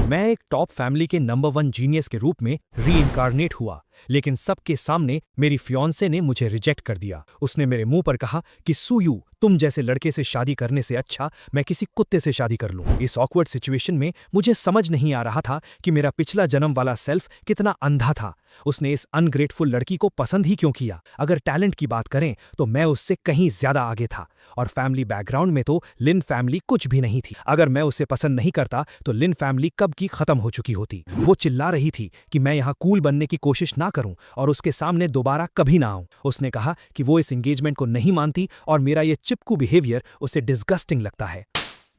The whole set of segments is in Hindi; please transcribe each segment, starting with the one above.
मैं एक टॉप फैमिली के नंबर 1 जीनियस के रूप में रीइंकार्नेट हुआ, लेकिन सबके सामने मेरी फियांसे ने मुझे रिजेक्ट कर दिया। उसने मेरे मुंह पर कहा कि सूयू, तुम जैसे लड़के से शादी करने से अच्छा मैं किसी कुत्ते से शादी कर लूं। इस ऑकवर्ड सिचुएशन में मुझे समझ नहीं आ रहा था कि मेरा पिछला जन्म वाला सेल्फ कितना अंधा था। उसने इस अनग्रेटफुल लड़की को पसंद ही क्यों किया? अगर टैलेंट की बात करें तो मैं उससे कहीं ज्यादा आगे था, और फैमिली बैकग्राउंड में तो लिन फैमिली कुछ भी नहीं थी। अगर मैं उसे पसंद नहीं करता तो लिन फैमिली कब की खत्म हो चुकी होती। वो चिल्ला रही थी कि मैं यहाँ कूल बनने की कोशिश ना करूं और उसके सामने दोबारा कभी ना आऊं। उसने कहा कि वो इस एंगेजमेंट को नहीं मानती और मेरा ये चिपकू बिहेवियर उसे डिस्गस्टिंग लगता है।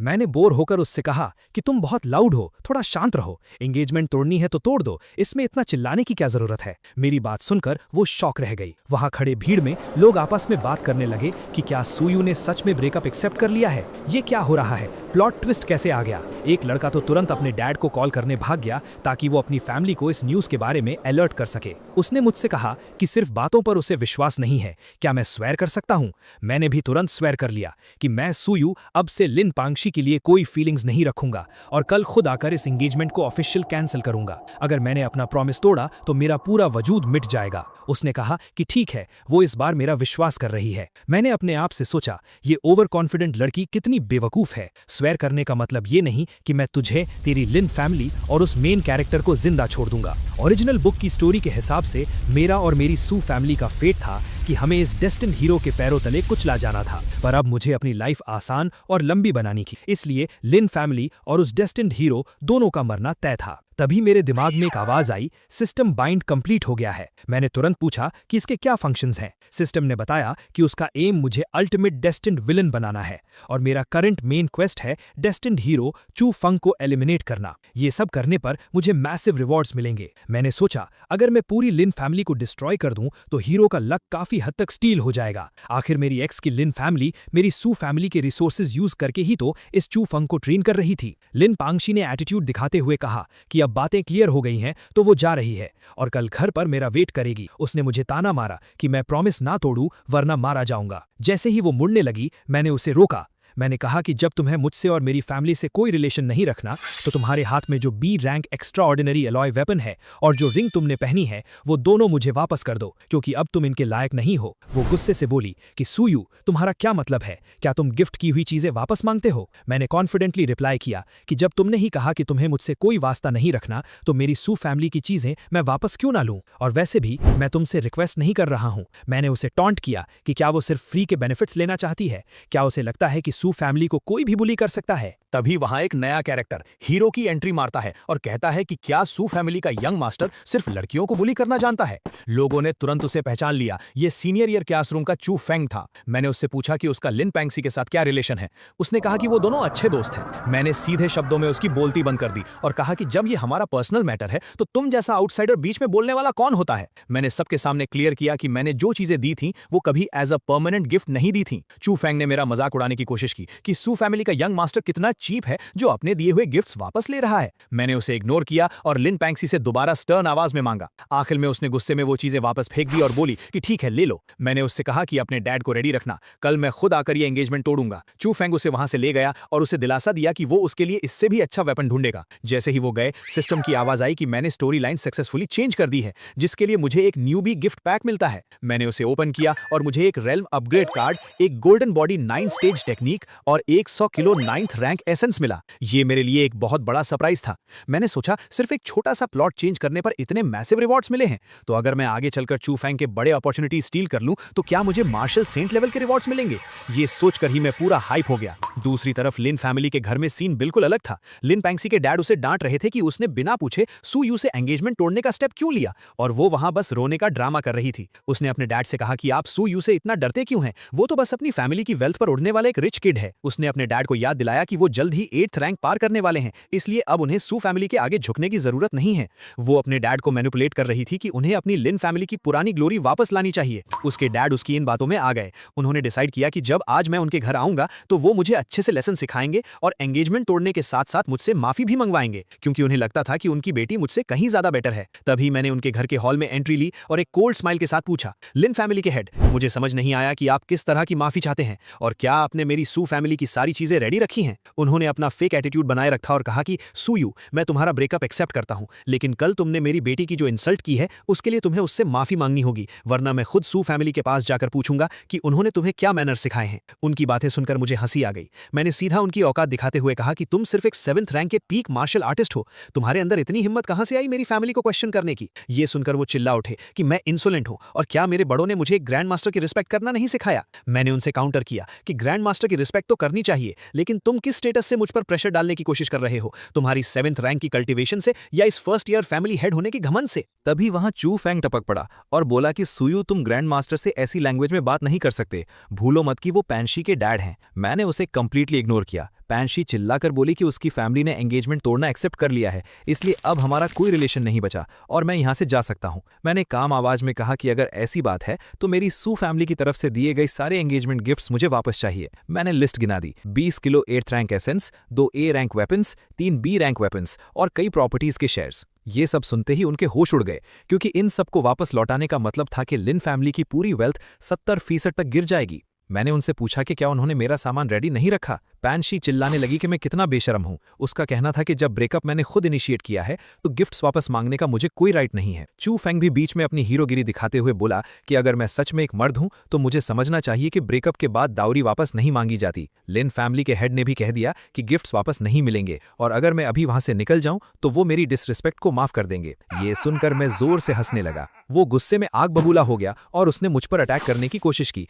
मैंने बोर होकर उससे कहा कि तुम बहुत लाउड हो, थोड़ा शांत रहो। एंगेजमेंट तोड़नी है तो तोड़ दो, इसमें इतना चिल्लाने की क्या जरूरत है? मेरी बात सुनकर वो शॉक रह गई। वहां खड़े भीड़ में लोग आपस में बात करने लगे कि क्या सूयू ने सच में ब्रेकअप एक्सेप्ट कर लिया है? ये क्या हो रहा है? प्लॉट ट्विस्ट कैसे आ गया? एक लड़का तो तुरंत अपने डैड को कॉल करने भाग गया ताकि वो अपनी फैमिली को इस न्यूज के बारे में अलर्ट कर सके। उसने मुझसे कहा कि सिर्फ बातों पर उसे विश्वास नहीं है, क्या मैं स्वेर कर सकता हूं? मैंने भी तुरंत स्वेर कर लिया कि मैं सूयू अब से लिन पांगशी के लिए कोई फीलिंग्स नहीं रखूंगा और कल खुद आकर इस एंगेजमेंट को ऑफिशियल कैंसिल करूंगा। अगर मैंने अपना प्रॉमिस तोड़ा तो मेरा पूरा वजूद मिट जाएगा। उसने कहा कि ठीक है, वो इस बार मेरा विश्वास कर रही है। मैंने अपने आप से सोचा, ये ओवर कॉन्फिडेंट लड़की कितनी बेवकूफ है। स्वेर करने का मतलब ये नहीं कि मैं तुझे, तेरी लिन फैमिली और उस मेन कैरेक्टर को जिंदा छोड़ दूंगा। ओरिजिनल बुक की स्टोरी के हिसाब से मेरा और मेरी सू फैमिली का फेट था कि हमें इस डेस्टिन्ड हीरो के पैरों तले कुचला जाना था, पर अब मुझे अपनी लाइफ आसान और लंबी बनानी थी। इसलिए लिन फैमिली और उस डेस्टिन्ड हीरो दोनों का मरना तय था। तभी मेरे दिमाग में एक आवाज आई, सिस्टम बाइंड कंप्लीट हो गया है। मैंने तुरंत पूछा कि इसके क्या फंक्शंस हैं। सिस्टम ने बताया कि उसका एम मुझे अल्टीमेट डेस्टिन्ड विलन बनाना है और मेरा करंट मेन क्वेस्ट है डेस्टिन्ड हीरो चू फंग को एलिमिनेट करना। ये सब करने पर मुझे मैसिव रिवॉर्ड्स मिलेंगे। मैंने सोचा, अगर मैं पूरी लिन फैमिली को डिस्ट्रॉय कर दूं तो हीरो का लक काफी हद तक स्टील हो जाएगा। आखिर मेरी एक्स की लिन फैमिली मेरी सू फैमिली के रिसोर्सेज यूज करके ही तो इस चू फंग को ट्रेन कर रही थी। लिन पांगशी ने एटीट्यूड दिखाते हुए कहा कि अब बातें क्लियर हो गई हैं तो वो जा रही है और कल घर पर मेरा वेट करेगी। उसने मुझे ताना मारा कि मैं प्रॉमिस ना तोड़ूं वरना मारा जाऊंगा। जैसे ही वो मुड़ने लगी मैंने उसे रोका। मैंने कहा कि जब तुम्हें मुझसे और मेरी फैमिली से कोई रिलेशन नहीं रखना तो तुम्हारे हाथ में जो B rank extraordinary alloy weapon है और जो रिंग तुमने पहनी है वो दोनों मुझे वापस कर दो, क्योंकि अब तुम इनके लायक नहीं हो। वो गुस्से से बोली कि सूयू, तुम्हारा क्या मतलब है? क्या तुम गिफ्ट की हुई चीजें वापस मांगते हो? मैंने कॉन्फिडेंटली रिप्लाई किया कि जब तुमने ही कहा कि तुम्हें मुझसे कोई वास्ता नहीं रखना तो मेरी सू फैमिली की चीजें मैं वापस क्यों ना लूं? और वैसे भी मैं तुमसे रिक्वेस्ट नहीं कर रहा हूं। मैंने उसे टॉन्ट किया कि क्या वो सिर्फ फ्री के बेनिफिट्स लेना चाहती है? क्या उसे लगता है कि सू फैमिली को कोई भी बुली कर सकता है? तभी वहां एक नया कैरेक्टर हीरो की एंट्री मारता है और कहता है कि क्या सू फैमिली का यंग मास्टर सिर्फ लड़कियों को बुली करना जानता है। लोगों ने तुरंत उसे पहचान लिया, ये सीनियर ईयर क्लासरूम का चू फेंग था। मैंने उससे पूछा कि उसका लिन पैंगसी के साथ क्या रिलेशन है। उसने कहा कि वो दोनों अच्छे दोस्त हैं। मैंने सीधे शब्दों में उसकी बोलती बंद कर दी और कहा कि जब ये हमारा पर्सनल मैटर है तो तुम जैसा आउटसाइडर बीच में बोलने वाला कौन होता है। मैंने सबके सामने क्लियर किया कि मैंने जो चीजें दी थी वो कभी एज अ परमानेंट गिफ्ट नहीं दी थी। चू फेंग ने मेरा मजाक उड़ाने की कोशिश की कि सू फैमिली का यंग मास्टर कितना चीप है जो अपने दिए हुए गिफ्ट्स वापस ले रहा है। मैंने उसे इग्नोर किया और लिन पैंगसी से दोबारा स्टर्न आवाज में मांगा। आखिर में उसने गुस्से में वो चीजें वापस फेंक दी और बोली कि ठीक है, ले लो। मैंने उससे कहा कि अपने डैड को रेडी रखना, कल मैं खुद आकर ये एंगेजमेंट तोड़ूंगा। चू फेंग उसे वहां से ले गया और उसे दिलासा दिया कि वो उसके लिए इससे भी अच्छा वेपन ढूंढेगा। जैसे ही वो गए, सिस्टम की आवाज आई कि मैंने स्टोरी लाइन सक्सेसफुली चेंज कर दी है, जिसके लिए मुझे एक न्यूबी गिफ्ट पैक मिलता है। मैंने उसे ओपन किया और मुझे एक रेल्म अपग्रेड कार्ड, एक गोल्डन बॉडी 9 स्टेज टेक्निक और 100 किलो 9th रैंक एसेंस मिला। ये मेरे लिए एक बहुत बड़ा सरप्राइज था। मैंने सोचा, सिर्फ एक छोटा सा प्लॉट चेंज करने पर इतने मैसिव रिवॉर्ड्स मिले हैं, तो अगर मैं आगे चलकर चू फेंग के बड़े अपॉर्चुनिटी स्टील कर लूं तो क्या मुझे मार्शल सेंट लेवल के रिवॉर्ड्स मिलेंगे? ये सोचकर ही मैं पूरा हाइप हो गया। दूसरी तरफ लिन फैमिली के घर में सीन बिल्कुल अलग था। लिन पैंगसी के डैड उसे डांट रहे थे कि उसने बिना पूछे सूयू से एंगेजमेंट तोड़ने का स्टेप क्यों लिया, और वो वहां बस रोने का ड्रामा कर रही थी। उसने अपने डैड से कहा कि आप सूयू से इतना डरते क्यों हैं? वो तो बस अपनी फैमिली की वेल्थ पर उड़ने वाला एक रिच किड है। उसने अपने डैड को याद दिलाया कि वो जल्द ही 8th रैंक पार करने वाले हैं, इसलिए अब उन्हें सू फैमिली के आगे झुकने की जरूरत नहीं है। वो अपने डैड को मैनिपुलेट कर रही थी कि उन्हें अपनी लिन फैमिली की पुरानी ग्लोरी वापस लानी चाहिए। उसके डैड उसकी इन बातों में आ गए। उन्होंने डिसाइड किया कि जब आज मैं उनके घर आऊंगा तो वो मुझे अच्छे से लेसन सिखाएंगे और एंगेजमेंट तोड़ने के साथ साथ मुझसे माफी भी मंगवाएंगे, क्योंकि उन्हें लगता था कि उनकी बेटी मुझसे कहीं ज्यादा बेटर है। तभी मैंने उनके घर के हॉल में एंट्री ली और एक कोल्ड स्माइल के साथ पूछा, लिन फैमिली के हेड, मुझे समझ नहीं आया कि आप किस तरह की माफी चाहते हैं और क्या आपने मेरी सू फैमिली की सारी चीजें रेडी रखी हैं? उन्होंने अपना फेक एटीट्यूड बनाए रखा और कहा कि सूयू, मैं तुम्हारा ब्रेकअप एक्सेप्ट करता हूं, लेकिन कल तुमने मेरी बेटी की जो इंसल्ट की है उसके लिए तुम्हें उससे माफी मांगनी होगी, वरना मैं खुद सू फैमिली के पास जाकर पूछूंगा कि उन्होंने तुम्हें क्या मैनर सिखाए हैं। उनकी बातें सुनकर मुझे हंसी आ गई। मैंने सीधा उनकी औकात दिखाते हुए कहा कि तुम सिर्फ एक 7th रैंक के पीक मार्शल आर्टिस्ट हो, तुम्हारे अंदर इतनी हिम्मत कहां से आई मेरी फैमिली को क्वेश्चन करने की। ये सुनकर वो चिल्ला उठे कि मैं इंसोलेंट हूं और क्या मेरे बड़ों ने मुझे एक ग्रैंड मास्टर की रिस्पेक्ट करना नहीं सिखाया। मैंने उनसे काउंटर किया कि ग्रैंड मास्टर की रिस्पेक्ट तो करनी चाहिए, लेकिन तुम किस स्टेटस से मुझ पर प्रेशर डालने की कोशिश कर रहे हो, तुम्हारी 7th रैंक की कल्टीवेशन से या इस फर्स्ट ईयर फैमिली हेड होने के घमंड से। तभी वहां चू फेंग टपक पड़ा और बोला कि सुयू, तुम ग्रैंड मास्टर से ऐसी लैंग्वेज में बात नहीं कर सकते, भूलो मत कि वो पैंशी के डैड हैं। मैंने उसे कंप्लीटली इग्नोर किया। पैंशी चिल्लाकर बोली कि उसकी फैमिली ने एंगेजमेंट तोड़ना एक्सेप्ट कर लिया है, इसलिए अब हमारा कोई रिलेशन नहीं बचा और मैं यहां से जा सकता हूं। मैंने काम आवाज में कहा कि अगर ऐसी बात है तो मेरी सू फैमिली की तरफ से दिए गए सारे एंगेजमेंट गिफ्ट्स मुझे वापस चाहिए। मैंने लिस्ट गिना दी, 20 kilo 8th rank essence, 2 A rank weapons, 3 B rank weapons और कई प्रॉपर्टीज के शेयर्स। ये सब सुनते ही उनके होश उड़ गए, क्योंकि इन सबको वापस लौटाने का मतलब था कि लिन फैमिली की पूरी वेल्थ 70% तक गिर जाएगी। मैंने उनसे पूछा कि क्या उन्होंने मेरा सामान रेडी नहीं रखा। पैंशी चिल्लाने लगी कि मैं कितना बेशरम हूं। उसका कहना था कि जब ब्रेकअप मैंने खुद इनिशिएट किया है तो गिफ्ट्स वापस मांगने का मुझे कोई राइट नहीं है। चू फेंग भी बीच में अपनी हीरोगिरी दिखाते हुए बोला कि अगर मैं सच में एक मर्द हूं तो मुझे समझना चाहिए कि ब्रेकअप के बाद दावरी वापस नहीं मांगी जाती। लिन फैमिली के हेड ने भी कह दिया कि गिफ्ट्स वापस नहीं मिलेंगे और अगर मैं अभी वहां से निकल जाऊं तो वो मेरी डिसरिस्पेक्ट को माफ कर देंगे। ये सुनकर मैं जोर से हंसने लगा। वो गुस्से में आग बबूला हो गया और उसने मुझ पर अटैक करने की कोशिश की,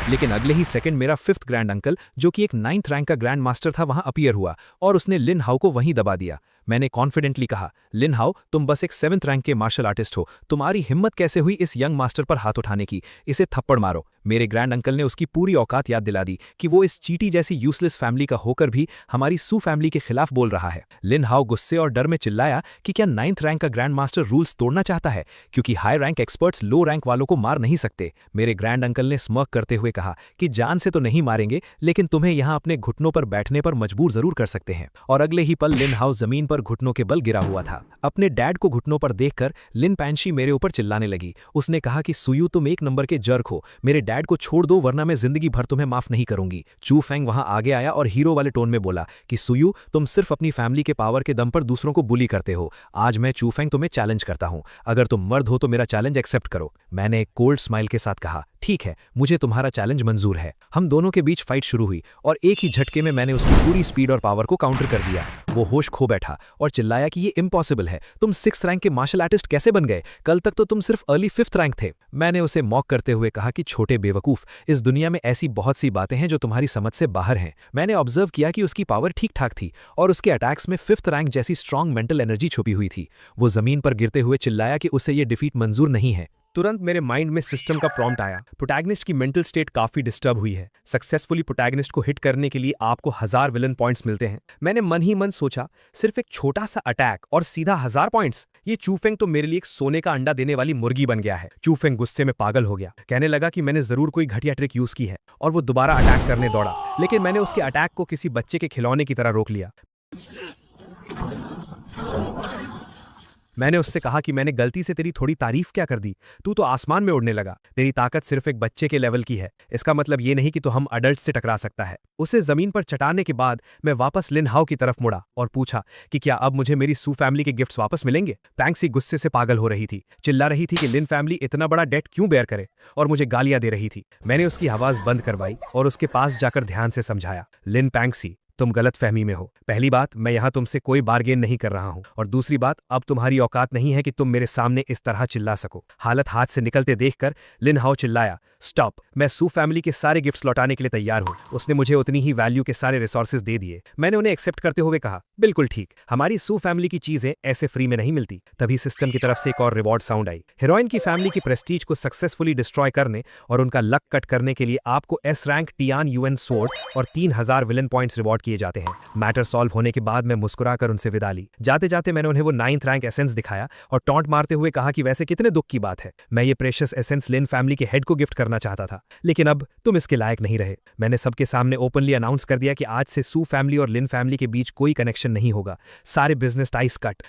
लेकिन अगले ही सेकंड मेरा 5th ग्रैंड अंकल, जो कि एक 9th रैंक का ग्रैंड मास्टर था, वहां अपीयर हुआ और उसने लिन हाउ को वहीं दबा दिया। मैंने कॉन्फिडेंटली कहा, लिन हाउ, तुम बस एक 7th रैंक के मार्शल आर्टिस्ट हो, तुम्हारी हिम्मत कैसे हुई इस यंग मास्टर पर हाथ उठाने की, इसे थप्पड़ मारो। मेरे ग्रैंड अंकल ने उसकी पूरी औकात याद दिला दी कि वो इस चीटी जैसी यूजलेस फैमिली का होकर भी हमारी सू फैमिली के खिलाफ बोल रहा है। लिन हाउ गुस्से और डर में चिल्लाया कि क्या 9th रैंक का ग्रैंड मास्टर रूल्स तोड़ना चाहता है, क्योंकि हाई रैंक एक्सपर्ट्स लो रैंक वालों को मार नहीं सकते। मेरे ग्रैंड अंकल ने स्मर्क करते हुए कहा कि जान से तो नहीं मारेंगे, लेकिन तुम्हें यहां अपने घुटनों पर बैठने पर मजबूर जरूर कर सकते हैं। और अगले ही पल लिन हाउ जमीन पर घुटनों के बल गिरा हुआ था। अपने डैड को घुटनों पर देखकर लिन पैंशी मेरे ऊपर चिल्लाने लगी। उसने कहा कि सुयू, तुम एक नंबर के जर्क हो, मेरे डैड को छोड़ दो वरना मैं जिंदगी भर तुम्हें माफ नहीं करूंगी। चू फेंग वहां आगे आया और हीरो वाले टोन में बोला कि सुयू, तुम सिर्फ अपनी फैमिली के पावर के दम पर दूसरों को बुली करते हो। आज मैं चू फेंग तुम्हें चैलेंज करता हूं, अगर तुम मर्द हो तो मेरा चैलेंज एक्सेप्ट करो। मैंने एक कोल्ड स्माइल के साथ कहा, ठीक है, मुझे तुम्हारा चैलेंज मंजूर है। हम दोनों के बीच फाइट शुरू हुई और एक ही झटके में मैंने उसकी पूरी स्पीड और पावर को काउंटर कर दिया। वो होश खो बैठा और चिल्लाया कि ये इम्पॉसिबल है, तुम 6th रैंक के मार्शल आर्टिस्ट कैसे बन गए, कल तक तो तुम सिर्फ अर्ली 5th रैंक थे। मैंने उसे मॉक करते हुए कहा कि छोटे बेवकूफ, इस दुनिया में ऐसी बहुत सी बातें हैं जो तुम्हारी समझ से बाहर हैं। मैंने ऑब्जर्व किया कि उसकी पावर ठीक ठाक थी और उसके अटैक्स में 5th रैंक जैसी स्ट्रांग मेंटल एनर्जी छुपी हुई थी। वो जमीन पर गिरते हुए चिल्लाया कि उसे ये डिफीट मंजूर नहीं है। तुरंत मेरे माइंड में सिस्टम का प्रॉम्प्ट आया। प्रोटैगनिस्ट की मेंटल स्टेट काफी डिस्टर्ब हुई है। सक्सेसफुली प्रोटैगनिस्ट को हिट करने के लिए आपको 1000 विलन पॉइंट्स मिलते हैं। मैंने मन ही मन सोचा, सिर्फ एक छोटा सा अटैक और सीधा 1000 पॉइंट्स। ये चूफेंग तो मेरे लिए एक सोने का अंडा देने वाली मुर्गी बन गया है। चूफेंग गुस्से में पागल हो गया, कहने लगा कि मैंने जरूर कोई घटिया ट्रिक यूज की है और वो दोबारा अटैक करने दौड़ा, लेकिन मैंने उसके अटैक को किसी बच्चे के खिलौने की तरह रोक लिया। मैंने उससे कहा कि मैंने गलती से तेरी थोड़ी तारीफ क्या कर दी, तू तो आसमान में उड़ने लगा, तेरी ताकत सिर्फ एक बच्चे के लेवल की है, इसका मतलब ये नहीं कि तू हम अडल्ट से टकरा सकता है। उसे जमीन पर चटाने के बाद मैं वापस लिन हाउ की तरफ मुड़ा और पूछा कि क्या अब मुझे मेरी सू फैमिली के गिफ्ट्स वापस मिलेंगे। पैंक्सी गुस्से से पागल हो रही थी, चिल्ला रही थी कि लिन फैमिली इतना बड़ा डेट क्यों बेयर करे और मुझे गालियां दे रही थी। मैंने उसकी आवाज बंद करवाई और उसके पास जाकर ध्यान से समझाया, लिन पैंक्सी, तुम गलत फहमी में हो। पहली बात, मैं यहां तुमसे कोई बार्गेन नहीं कर रहा हूं, और दूसरी बात, अब तुम्हारी औकात नहीं है कि तुम मेरे सामने इस तरह चिल्ला सको। हालत हाथ से निकलते देखकर लिन हाउ चिल्लाया, स्टॉप, मैं सू फैमिली के सारे गिफ्ट्स लौटाने के लिए तैयार हूं। उसने मुझे उतनी ही वैल्यू के सारे रिसोर्सेज दे दिए। मैंने उन्हें एक्सेप्ट करते हुए कहा, बिल्कुल ठीक, हमारी सू फैमिली की चीजें ऐसे फ्री में नहीं मिलती। तभी सिस्टम की तरफ से एक और रिवॉर्ड साउंड आई। हीरोइन की फैमिली की प्रेस्टीज को सक्सेसफुली डिस्ट्रॉय करने और उनका लक कट करने के लिए आपको S rank Tian UN sword और 3000 विलन पॉइंट्स रिवॉर्ड किए जाते हैं। मैटर सॉल्व होने के बाद मैं मुस्कुराकर उनसे विदा ली। जाते जाते मैंने उन्हें वो 9th रैंक एसेंस दिखाया और टॉन्ट मारते हुए कहा कि वैसे कितने दुख की बात है, मैं ये प्रेशियस एसेंस लिन फैमिली के हेड को गिफ्ट करना चाहता था, लेकिन अब तुम इसके लायक नहीं रहे। मैंने सबके सामने ओपनली अनाउंस कर दिया कि आज से सू फैमिली और लिन फैमिली के बीच कोई कनेक्शन नहीं होगा। सारे बिजनेस टाइज कट।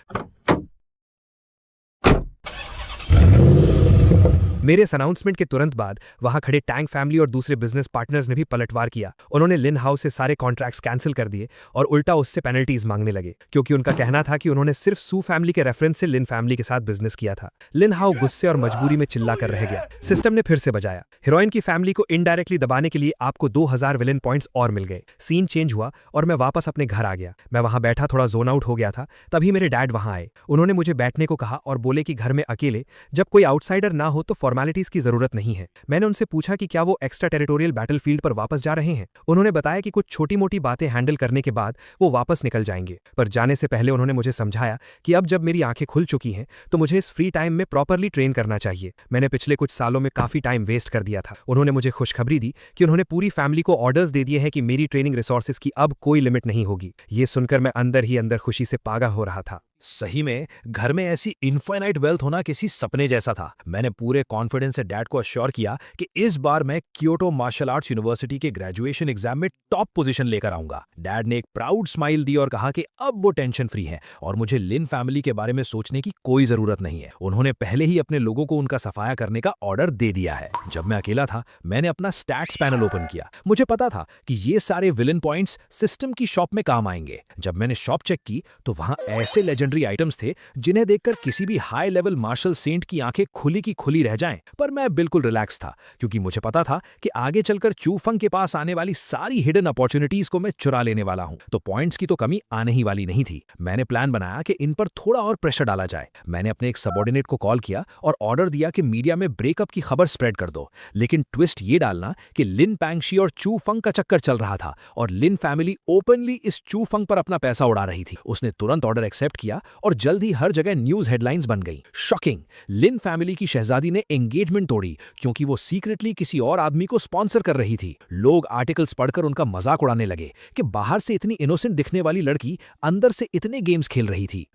मेरे इस अनाउंसमेंट के तुरंत बाद वहां खड़े टैंक फैमिली और दूसरे बिजनेस पार्टनर्स ने भी पलटवार किया। उन्होंने लिन हाउ से सारे कॉन्ट्रैक्ट्स कैंसिल कर दिए और उल्टा उससे पेनल्टीज मांगने लगे, क्योंकि उनका कहना था कि उन्होंने सिर्फ सू फैमिली के रेफरेंस से लिन फैमिली के साथ बिजनेस किया था। लिन हाउ गुस्से और मजबूरी में चिल्ला कर रह गया। सिस्टम ने फिर से बजाया। हीरोइन की फैमिली को इनडायरेक्टली दबाने के लिए आपको 2000 विलन पॉइंट्स और मिल गए। सीन चेंज हुआ और मैं वापस अपने घर आ गया। मैं वहां बैठा थोड़ा जोन आउट हो गया था, तभी मेरे डैड वहां आए। उन्होंने मुझे बैठने को कहा और बोले कि घर में अकेले जब कोई आउटसाइडर ना हो तो फॉर्मेलिटीज की जरूरत नहीं है। मैंने उनसे पूछा कि क्या वो एक्स्ट्रा टेरिटोरियल बैटलफील्ड पर वापस जा रहे हैं। उन्होंने बताया कि कुछ छोटी मोटी बातें हैंडल करने के बाद वो वापस निकल जाएंगे, पर जाने से पहले उन्होंने मुझे समझाया कि अब जब मेरी आंखें खुल चुकी हैं तो मुझे इस फ्री टाइम में प्रॉपरली ट्रेन करना चाहिए। मैंने पिछले कुछ सालों में काफी टाइम वेस्ट कर दिया था। उन्होंने मुझे खुशखबरी दी कि उन्होंने पूरी फैमिली को ऑर्डर्स दे दिए हैं कि मेरी ट्रेनिंग रिसोर्सेज की अब कोई लिमिट नहीं होगी। ये सुनकर मैं अंदर ही अंदर खुशी से पागल हो रहा था। सही में घर में ऐसी इनफाइनाइट वेल्थ होना किसी सपने जैसा था। मैंने पूरे कॉन्फिडेंस से डैड को अश्योर किया कि इस बार मैं क्योटो मार्शल आर्ट्स यूनिवर्सिटी के ग्रेजुएशन एग्जाम में टॉप पोजीशन लेकर आऊंगा। डैड ने एक प्राउड स्माइल दी और कहा कि अब वो टेंशन फ्री है और मुझे लिन फैमिली के बारे में सोचने की कोई जरूरत नहीं है। उन्होंने पहले ही अपने लोगों को उनका सफाया करने का ऑर्डर दे दिया है। जब मैं अकेला था मैंने अपना स्टैट्स पैनल ओपन किया। मुझे पता था कि ये सारे विलन पॉइंट्स सिस्टम की शॉप में काम आएंगे। जब मैंने शॉप चेक की तो वहां ऐसे लेजेंडरी आइटम्स थे जिन्हें देखकर किसी भी हाई लेवल मार्शल सेंट की आंखें खुली की खुली रह जाएं। पर मैं बिल्कुल रिलैक्स था, क्योंकि मुझे पता था कि आगे चलकर चू फंग के पास आने वाली सारी हिडन अपॉर्चुनिटीज को मैं चुरा लेने वाला हूं, तो पॉइंट्स की तो कमी आने ही वाली नहीं थी। मैंने प्लान बनाया कि इन पर थोड़ा और प्रेशर डाला जाए। मैंने अपने एक सबऑर्डिनेट को कॉल किया और ऑर्डर दिया कि मीडिया में ब्रेकअप की खबर स्प्रेड कर दो, लेकिन ट्विस्ट ये डालना कि लिन पैंगशी और चू फंग का चक्कर चल रहा था और लिन फैमिली ओपनली इस चू फंग पर अपना पैसा उड़ा रही थी। उसने तुरंत ऑर्डर एक्सेप्ट किया और जल्द ही हर जगह न्यूज हेडलाइंस बन गई। शॉकिंग! लिन फैमिली की शहजादी ने एंगेजमेंट तोड़ी क्योंकि वो सीक्रेटली किसी और आदमी को स्पॉन्सर कर रही थी। लोग आर्टिकल्स पढ़कर उनका मजाक उड़ाने लगे कि बाहर से इतनी इनोसेंट दिखने वाली लड़की अंदर से इतने गेम्स खेल रही थी।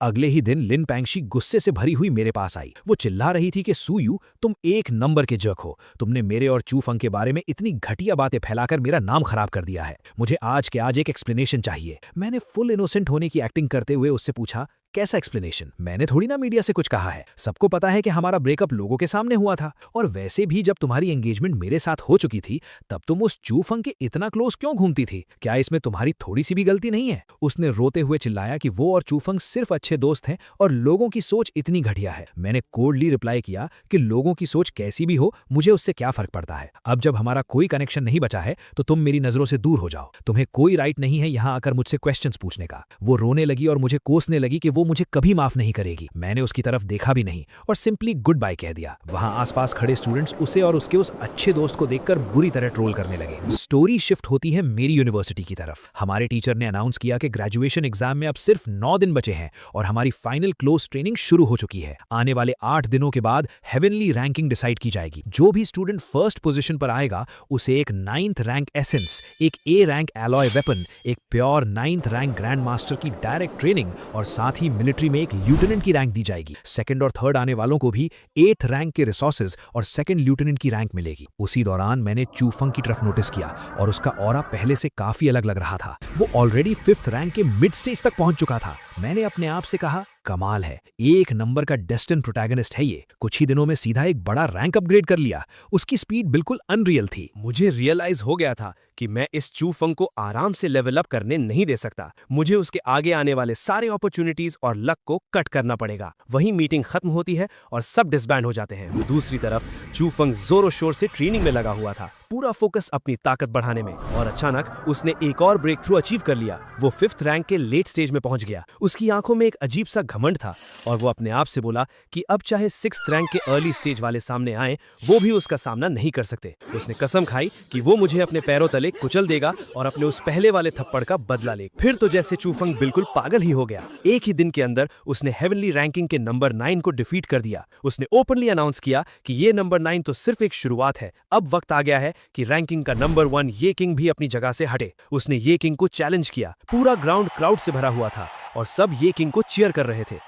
अगले ही दिन लिन पैंगशी गुस्से से भरी हुई मेरे पास आई। वो चिल्ला रही थी कि सू यू, तुम एक नंबर के जर्क हो। तुमने मेरे और चू फंग के बारे में इतनी घटिया बातें फैलाकर मेरा नाम खराब कर दिया है। मुझे आज के आज एक एक्सप्लेनेशन चाहिए। मैंने फुल इनोसेंट होने की एक्टिंग करते हुए उससे पूछा, कैसा एक्सप्लेनेशन? मैंने थोड़ी ना मीडिया से कुछ कहा है। सबको पता है कि हमारा ब्रेकअप लोगों के सामने हुआ था, और वैसे भी जब तुम्हारी एंगेजमेंट मेरे साथ हो चुकी थी तब तुम उस चू फंग के इतना क्लोज क्यों घूमती थी? क्या इसमें तुम्हारी थोड़ी सी भी गलती नहीं है? उसने रोते हुए चिल्लाया कि वो और चू फंग सिर्फ अच्छे दोस्त हैं और लोगों की सोच इतनी घटिया है। मैंने कोल्डली रिप्लाई किया कि लोगों की सोच कैसी भी हो, मुझे उससे क्या फर्क पड़ता है। अब जब हमारा कोई कनेक्शन नहीं बचा है तो तुम मेरी नजरों से दूर हो जाओ। तुम्हें कोई राइट नहीं है यहां आकर मुझसे क्वेश्चंस पूछने का। वो रोने लगी और मुझे कोसने लगी कि वो मुझे कभी माफ नहीं करेगी। मैंने उसकी तरफ देखा भी नहीं और सिंपली गुड बाय कह दिया। वहां आसपास खड़े स्टूडेंट्स उसे और उसके उस अच्छे दोस्त को देखकर बुरी तरह ट्रोल करने लगे। स्टोरी शिफ्ट होती है मेरी यूनिवर्सिटी की तरफ। हमारे टीचर ने अनाउंस किया कि ग्रेजुएशन एग्जाम में अब सिर्फ 9 दिन बचे हैं और हमारी फाइनल क्लोज ट्रेनिंग शुरू हो चुकी है। आने वाले 8 दिनों के बाद हेवनली रैंकिंग डिसाइड की जाएगी। जो भी स्टूडेंट फर्स्ट पोजीशन पर आएगा उसे एक 9th रैंक एसेंस, एक A रैंक एलॉय वेपन, एक pure 9th rank grand master की डायरेक्ट ट्रेनिंग और साथ ही मिलिट्री में एक ल्यूटेनेंट की रैंक दी जाएगी। सेकंड और थर्ड आने वालों को भी 8th रैंक के रिसोर्सेज और सेकंड ल्यूटेनेंट की रैंक मिलेगी। उसी दौरान मैंने चू फंग की तरफ नोटिस किया और उसका ऑरा पहले से काफी अलग लग रहा था। वो ऑलरेडी 5th रैंक के मिड स्टेज तक पहुंच चुका था। मैंने अपने आप से कहा, कमाल है, एक नंबर का डेस्टिन प्रोटैगनिस्ट है ये। कुछ ही दिनों में सीधा एक बड़ा रैंक अपग्रेड कर लिया। उसकी स्पीड बिल्कुल अनरियल थी। मुझे रियलाइज हो गया था कि मैं इस चू फंग को आराम से लेवल अप करने नहीं दे सकता। मुझे उसके आगे आने वाले सारे अपॉर्चुनिटीज और लक को कट करना पड़ेगा। वहीं मीटिंग खत्म होती है और सब डिसबैंड हो जाते हैं। दूसरी तरफ चू फंग जोरों शोर से ट्रेनिंग में लगा हुआ था, पूरा फोकस अपनी ताकत बढ़ाने में, और अचानक उसने एक और ब्रेक थ्रू अचीव कर लिया। वो 5th रैंक के लेट स्टेज में पहुंच गया। उसकी आंखों में एक अजीब सा घमंड था और वो अपने आप से बोला कि अब चाहे 6th रैंक के अर्ली स्टेज वाले सामने आए, वो भी उसका सामना नहीं कर सकते। उसने कसम खाई कि वो मुझे अपने पैरों तले कुचल देगा और अपने उस पहले वाले थप्पड़ का बदला ले। फिर तो जैसे चू फंग बिल्कुल पागल ही हो गया। एक ही दिन के अंदर उसने हेवनली रैंकिंग के नंबर 9 को डिफीट कर दिया। उसने ओपनली अनाउंस किया कि ये नंबर 9 तो सिर्फ एक शुरुआत है, अब वक्त आ गया है कि रैंकिंग का नंबर 1 ये किंग भी अपनी जगह से हटे। उसने ये किंग को चैलेंज किया। पूरा ग्राउंड क्राउड से भरा हुआ था और सब ये किंग को चीयर कर रहे थे।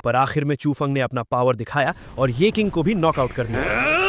पर आखिर में चूफंग ने अपना पावर दिखाया और ये किंग को भी नॉकआउट कर दिया।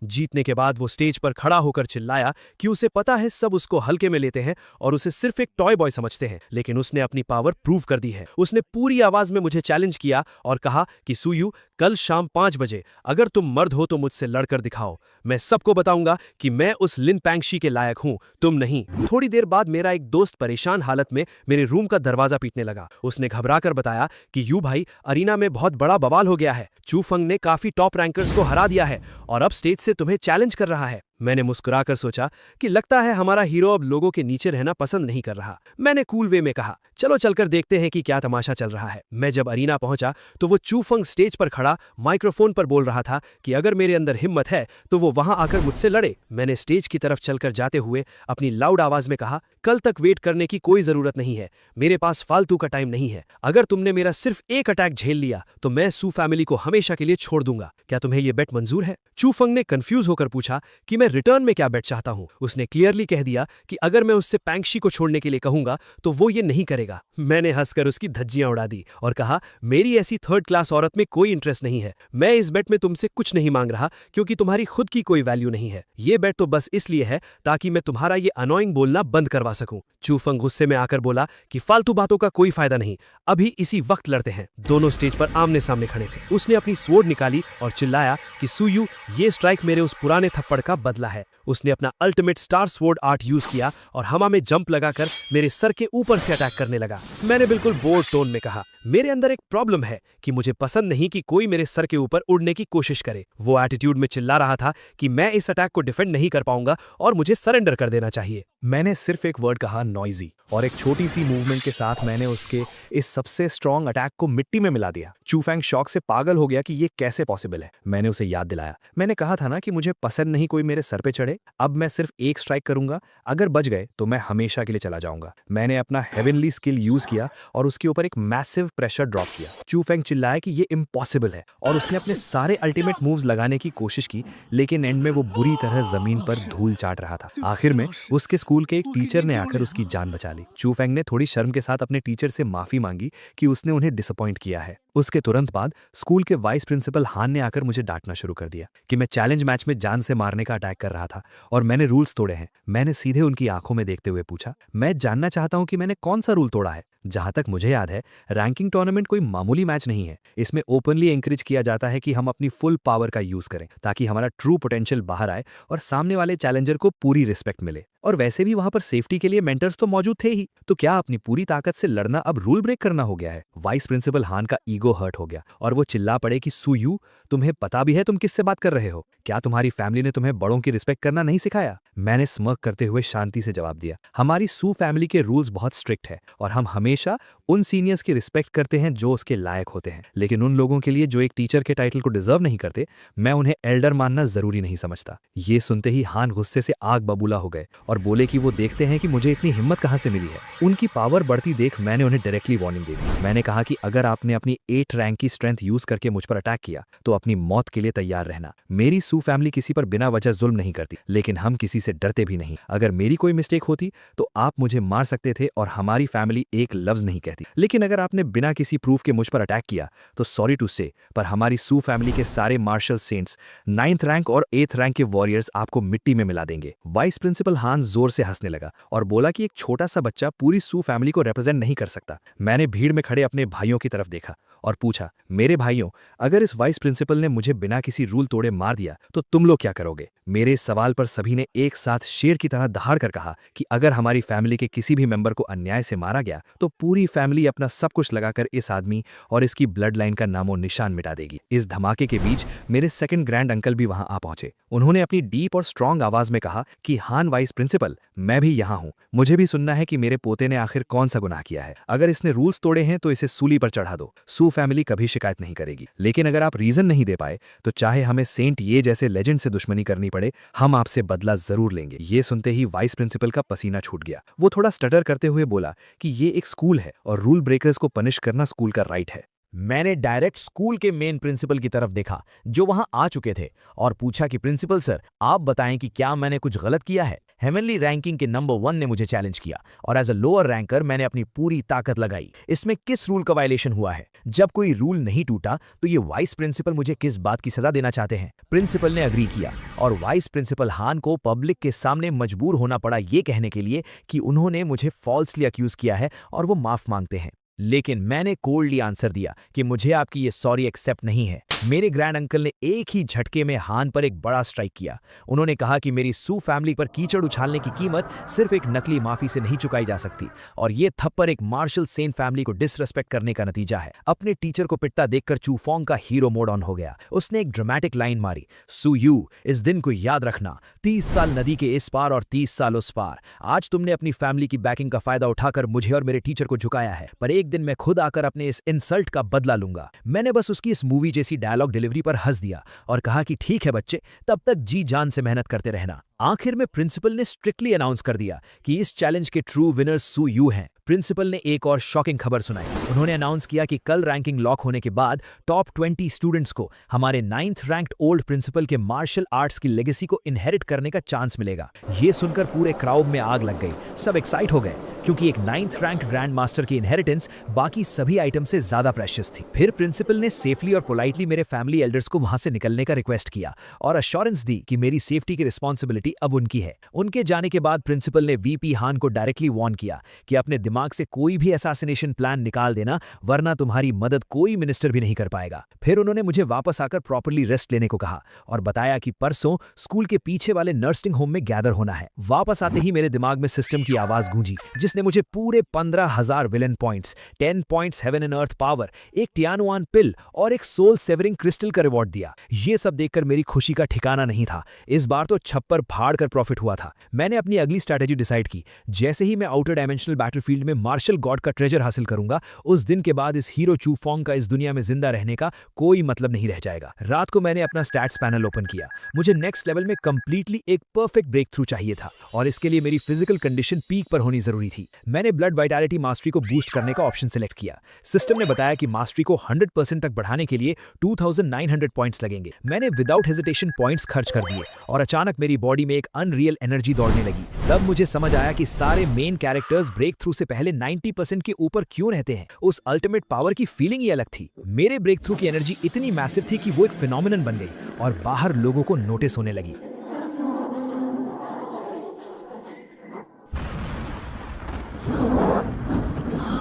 जीतने के बाद वो स्टेज पर खड़ा होकर चिल्लाया कि उसे पता है सब उसको हल्के में लेते हैं और उसे सिर्फ एक टॉय बॉय समझते हैं, लेकिन उसने अपनी पावर प्रूव कर दी है। उसने पूरी आवाज में मुझे चैलेंज किया और कहा कि सुयू, कल शाम 5 बजे अगर तुम मर्द हो तो मुझसे लड़कर दिखाओ। मैं सबको बताऊंगा कि मैं उस लिन पैंगशी के लायक हूं, तुम नहीं। थोड़ी देर बाद मेरा एक दोस्त परेशान हालत में मेरे रूम का दरवाजा पीटने लगा। उसने घबराकर बताया कि यू भाई, अरीना में बहुत बड़ा बवाल हो गया है। चूफंग ने काफी टॉप रैंकर्स को हरा दिया है और अब स्टेज से तुम्हें चैलेंज कर रहा है। मैंने मुस्कुराकर सोचा कि लगता है हमारा हीरो अब लोगों के नीचे रहना पसंद नहीं कर रहा। मैंने कूल वे में कहा, चलो चलकर देखते हैं कि क्या तमाशा चल रहा है। मैं जब अरीना पहुंचा तो वो चूफंग स्टेज पर खड़ा माइक्रोफोन पर बोल रहा था कि अगर मेरे अंदर हिम्मत है तो वो वहां आकर मुझसे लड़े। मैंने स्टेज की तरफ चलकर जाते हुए अपनी लाउड आवाज में कहा, कल तक वेट करने की कोई जरूरत नहीं है, मेरे पास फालतू का टाइम नहीं है। अगर तुमने मेरा सिर्फ एक अटैक झेल लिया तो मैं सू फैमिली को हमेशा के लिए छोड़ दूंगा। क्या तुम्हें यह बेट मंजूर है? चूफंग ने कंफ्यूज होकर पूछा कि मैं रिटर्न में क्या बेट चाहता हूं। उसने क्लियरली कह दिया कि अगर मैं उससे पैंगशी को छोड़ने के लिए कहूंगा तो वो ये नहीं करेगा। मैंने हंसकर उसकी धज्जियां उड़ा दी और कहा, मेरी ऐसी थर्ड क्लास औरत में कोई इंटरेस्ट नहीं है। मैं इस बेट में तुमसे कुछ नहीं मांग रहा क्योंकि तुम्हारी खुद की कोई वैल्यू नहीं है। ये बेट तो बस इसलिए है ताकि मैं तुम्हारा ये अनोइंग बोलना बंद करवा सकूं। चूफंग गुस्से में आकर बोला कि फालतू बातों का कोई फायदा नहीं, अभी इसी वक्त लड़ते हैं। दोनों स्टेज पर आमने सामने खड़े थे। उसने अपनी स्वॉर्ड निकाली और चिल्लाया कि सुयू, ये स्ट्राइक मेरे उस पुराने थप्पड़ का बदला है। उसने अपना ultimate star sword art use किया और हवा में जंप लगाकर मेरे सर के ऊपर से अटैक करने लगा। मैंने बिल्कुल बोर्ड टोन में कहा, मेरे अंदर एक प्रॉब्लम है कि मुझे पसंद नहीं कि कोई मेरे सर के ऊपर उड़ने की कोशिश करे। वो एटीट्यूड में चिल्ला रहा था कि मैं इस अटैक को डिफेंड नहीं कर पाऊंगा और मुझे सरेंडर कर देना चाहिए। मैंने सिर्फ एक वर्ड कहा, नॉइजी, और एक छोटी सी मूवमेंट के साथ मैंने उसके इस सबसे स्ट्रॉन्ग अटैक को मिट्टी में मिला दिया। चूफैंग शॉक से पागल हो गया कि ये कैसे पॉसिबल है। मैंने उसे याद दिलाया, मैंने कहा था ना कि मुझे पसंद नहीं कोई मेरे सर पे चढ़े। अब मैं सिर्फ एक स्ट्राइक करूंगा, अगर बच गए तो मैं हमेशा के लिए चला जाऊंगा। मैंने अपना हेवनली स्किल यूज किया और उसके ऊपर एक मैसिव प्रेशर ड्रॉप किया। चूफैंग चिल्लाया कि ये इम्पॉसिबल है और उसने अपने सारे अल्टीमेट मूव्स लगाने की कोशिश की, लेकिन एंड में वो बुरी तरह जमीन पर धूल चाट रहा था। आखिर में उसके स्कूल के एक टीचर ने आकर उसकी जान बचा ली। चूफैंग ने थोड़ी शर्म के साथ अपने टीचर से माफी मांगी कि उसने उन्हें डिसअपॉइंट किया है। उसके तुरंत बाद स्कूल के वाइस प्रिंसिपल हान ने आकर मुझे डांटना शुरू कर दिया कि मैं चैलेंज मैच में जान से मारने का अटैक कर रहा था और मैंने रूल्स तोड़े हैं। मैंने सीधे उनकी आंखों में देखते हुए पूछा, मैं जानना चाहता हूं कि मैंने कौन सा रूल तोड़ा है? जहां तक मुझे याद है, रैंकिंग टूर्नामेंट कोई मामूली मैच नहीं है। इसमें ओपनली एनकरेज किया जाता है कि हम अपनी फुल पावर का यूज करें ताकि हमारा ट्रू पोटेंशियल बाहर आए और सामने वाले चैलेंजर को पूरी रिस्पेक्ट मिले। और वैसे भी वहां पर सेफ्टी के लिए मेंटर्स तो मौजूद थे ही, तो क्या अपनी पूरी ताकत से लड़ना अब रूल ब्रेक करना हो गया है? वाइस प्रिंसिपल हान का ईगो हर्ट हो गया और वो चिल्ला पड़े कि सुयू, तुम्हें पता भी है तुम किससे बात कर रहे हो? क्या तुम्हारी फैमिली ने तुम्हें बड़ों की रिस्पेक्ट करना नहीं सिखाया? मैंने स्मर्क करते हुए शांति से जवाब दिया, हमारी सू फैमिली के रूल्स बहुत स्ट्रिक्ट है और हम हमेशा उन सीनियर्स की रिस्पेक्ट करते हैं जो उसके लायक होते हैं, लेकिन उन लोगों के लिए जो एक टीचर के टाइटल को डिजर्व नहीं करते, मैं उन्हें एल्डर मानना जरूरी नहीं समझता। ये सुनते ही हान गुस्से से आग बबूला हो गए और बोले कि वो देखते हैं कि मुझे इतनी हिम्मत कहां से मिली है। उनकी पावर बढ़ती देख मैंने उन्हें डायरेक्टली वार्निंग दे दी। मैंने कहा कि अगर आपने अपनी 8 रैंक की स्ट्रेंथ यूज करके मुझ पर अटैक किया तो अपनी मौत के लिए तैयार रहना। मेरी सू फैमिली किसी पर बिना वजह जुल्म नहीं करती, लेकिन हम किसी से डरते भी नहीं। अगर मेरी कोई मिस्टेक होती तो आप मुझे मार सकते थे और हमारी फैमिली एक लफ्ज नहीं कहती, लेकिन अगर आपने बिना किसी प्रूफ के मुझ पर अटैक किया तो सॉरी टू से, पर हमारी सू फैमिली के सारे मार्शल सेंट्स 9th रैंक और 8th रैंक के वॉरियर्स आपको मिट्टी में मिला देंगे। वाइस प्रिंसिपल हान जोर से हंसने लगा और बोला कि एक छोटा सा बच्चा पूरी सू फैमिली को रिप्रेजेंट नहीं कर सकता। मैंने भीड़ में खड़े अपने भाइयों की तरफ देखा और पूछा, मेरे भाइयों, अगर इस वाइस प्रिंसिपल ने मुझे बिना किसी रूल तोड़े मार दिया तो तुम लोग क्या करोगे? मेरे इस सवाल पर सभी ने एक साथ शेर की तरह दहाड़ कर कहा कि अगर हमारी फैमिली के किसी भी मेंबर को अन्याय से मारा गया तो पूरी फैमिली अपना सब कुछ लगाकर इस आदमी और इसकी ब्लड लाइन का नामो निशान मिटा देगी। इस धमाके के बीच मेरे सेकंड ग्रैंड अंकल भी वहां आ पहुंचे। उन्होंने अपनी डीप और स्ट्रांग आवाज में कहा कि हान वाइस प्रिंसिपल, मैं भी यहां हूं, मुझे भी सुनना है कि मेरे पोते ने आखिर कौन सा गुनाह किया है। अगर इसने रूल्स तोड़े हैं तो इसे सूली पर चढ़ा दो, सू फैमिली कभी शिकायत नहीं करेगी। लेकिन अगर आप रीजन नहीं दे पाए तो चाहे हमें सेंट ये जैसे लेजेंड से दुश्मनी करनी पड़े, हम आपसे बदला जरूर लेंगे। ये सुनते ही वाइस प्रिंसिपल का पसीना छूट गया। वो थोड़ा स्टटर करते हुए बोला कि ये एक स्कूल है और रूल ब्रेकर्स को पनिश करना स्कूल का राइट है। मैंने डायरेक्ट स्कूल के मेन प्रिंसिपल की तरफ देखा जो वहां आ चुके थे और पूछा कि प्रिंसिपल सर, आप बताएं कि क्या मैंने कुछ गलत किया है। हेवनली रैंकिंग के नंबर 1 ने मुझे चैलेंज किया और एज अ लोअर रैंकर मैंने अपनी पूरी ताकत लगाई। इसमें किस रूल का वायलेशन हुआ है? जब कोई रूल नहीं टूटा तो ये वाइस प्रिंसिपल मुझे किस बात की सजा देना चाहते हैं? प्रिंसिपल ने अग्री किया और वाइस प्रिंसिपल हान को पब्लिक के सामने मजबूर होना पड़ा ये कहने के लिए कि उन्होंने मुझे फॉल्सली अक्यूज किया है और वो माफ मांगते हैं। लेकिन मैंने कोल्डली आंसर दिया कि मुझे आपकी ये सॉरी एक्सेप्ट नहीं है। मेरे ग्रैंड अंकल ने एक ही झटके में हान पर एक बड़ा स्ट्राइक किया। उन्होंने कहा कि मेरी सू फैमिली पर कीचड़ उछालने की कीमत सिर्फ एक नकली माफी से नहीं चुकाई जा सकती और ये थप्पड़ एक मार्शल सेन फैमिली को डिसरेस्पेक्ट करने का नतीजा है। अपने टीचर को पिटता देखकर चूफोंग का हीरो मोड ऑन हो गया। उसने एक ड्रामेटिक लाइन मारी, सू यू, इस दिन को याद रखना, 30 साल नदी के इस पार और 30 साल उस पार। आज तुमने अपनी फैमिली की बैकिंग का फायदा उठाकर मुझे और मेरे टीचर को झुकाया है, पर एक दिन मैं खुद आकर अपने इस इंसल्ट का बदला लूंगा। मैंने बस उसकी इस मूवी जैसी डायलॉग डिलीवरी पर हंस दिया और कहा कि ठीक है बच्चे, तब तक जी जान से मेहनत करते रहना। आखिर में प्रिंसिपल ने स्ट्रिक्टली अनाउंस कर दिया कि इस चैलेंज के ट्रू विनर्स सू यू हैं। प्रिंसिपल ने एक और शॉकिंग खबर सुनाई। उन्होंने अनाउंस किया कि कल रैंकिंग लॉक होने के बाद टॉप 20 स्टूडेंट्स को हमारे 9th रैंक्ड ओल्ड प्रिंसिपल के मार्शल आर्ट्स की लेगेसी को इनहेरिट करने का चांस मिलेगा। ये सुनकर पूरे क्राउड में आग लग गई। सब एक्साइट हो गए क्योंकि एक 9th रैंक्ड ग्रैंड मास्टर की इनहेरिटेंस बाकी सभी आइटम से ज्यादा प्रेशियस थी। फिर प्रिंसिपल ने सेफली और पोलाइटली मेरे फैमिली एल्डर्स को वहां से निकलने का रिक्वेस्ट किया और अश्योरेंस दी कि मेरी सेफ्टी की रिस्पॉन्सिबिलिटी अब उनकी है। उनके जाने के बाद प्रिंसिपल ने वीपी हान को डायरेक्टली वार्न किया कि अपने दिमाग से कोई भी असैसिनेशन प्लान निकाल देना, वरना तुम्हारी मदद कोई मिनिस्टर भी नहीं कर पाएगा। फिर उन्होंने मुझे वापस आकर प्रॉपर्ली रेस्ट लेने को कहा और बताया कि परसों स्कूल के पीछे वाले नर्सिंग होम में गैदर होना है। वापस आते ही मेरे दिमाग में सिस्टम की आवाज गूंजी जिसने मुझे पूरे 15,000 villain points, 10 points heaven and earth power, एक टियानुआन पिल और एक सोल सेवरिंग क्रिस्टल का रिवॉर्ड दिया। ये सब देखकर मेरी खुशी का ठिकाना नहीं था। इस बार तो छप्पर फाड़ कर प्रॉफिट हुआ था। मैंने अपनी अगली स्ट्रैटेजी डिसाइड की। जैसे ही मैं आउटर डायमेंशनल बैटलफील्ड में मार्शल गॉड का ट्रेजर हासिल करूंगा, उस दिन के बाद इस हीरो चूफोंग का इस दुनिया में जिंदा रहने का कोई मतलब नहीं रह जाएगा। रात को मैंने अपना स्टैट्स पैनल ओपन किया। मुझे नेक्स्ट लेवल में कंप्लीटली एक परफेक्ट ब्रेक थ्रू चाहिए था और इसके लिए मेरी फिजिकल कंडीशन पीक पर होनी जरूरी थी। मैंने ब्लड वाइटैलिटी मास्टरी को बूस्ट करने का ऑप्शन सिलेक्ट किया। सिस्टम ने बताया कि मास्टरी को 100% तक बढ़ाने के लिए 2900 पॉइंट्स लगेंगे। मैंने विदाउट हेजिटेशन पॉइंट्स खर्च कर दिए और अचानक मेरी बॉडी में एक अनरियल एनर्जी दौड़ने लगी। तब मुझे समझ आया कि सारे मेन कैरेक्टर्स ब्रेक थ्रू से पहले 90% के ऊपर क्यों रहते हैं। उस अल्टीमेट पावर की फीलिंग ही अलग थी। मेरे ब्रेक थ्रू की एनर्जी इतनी मैसिव थी कि वो एक फिनोमिनन बन गई और बाहर लोगों को नोटिस होने लगी।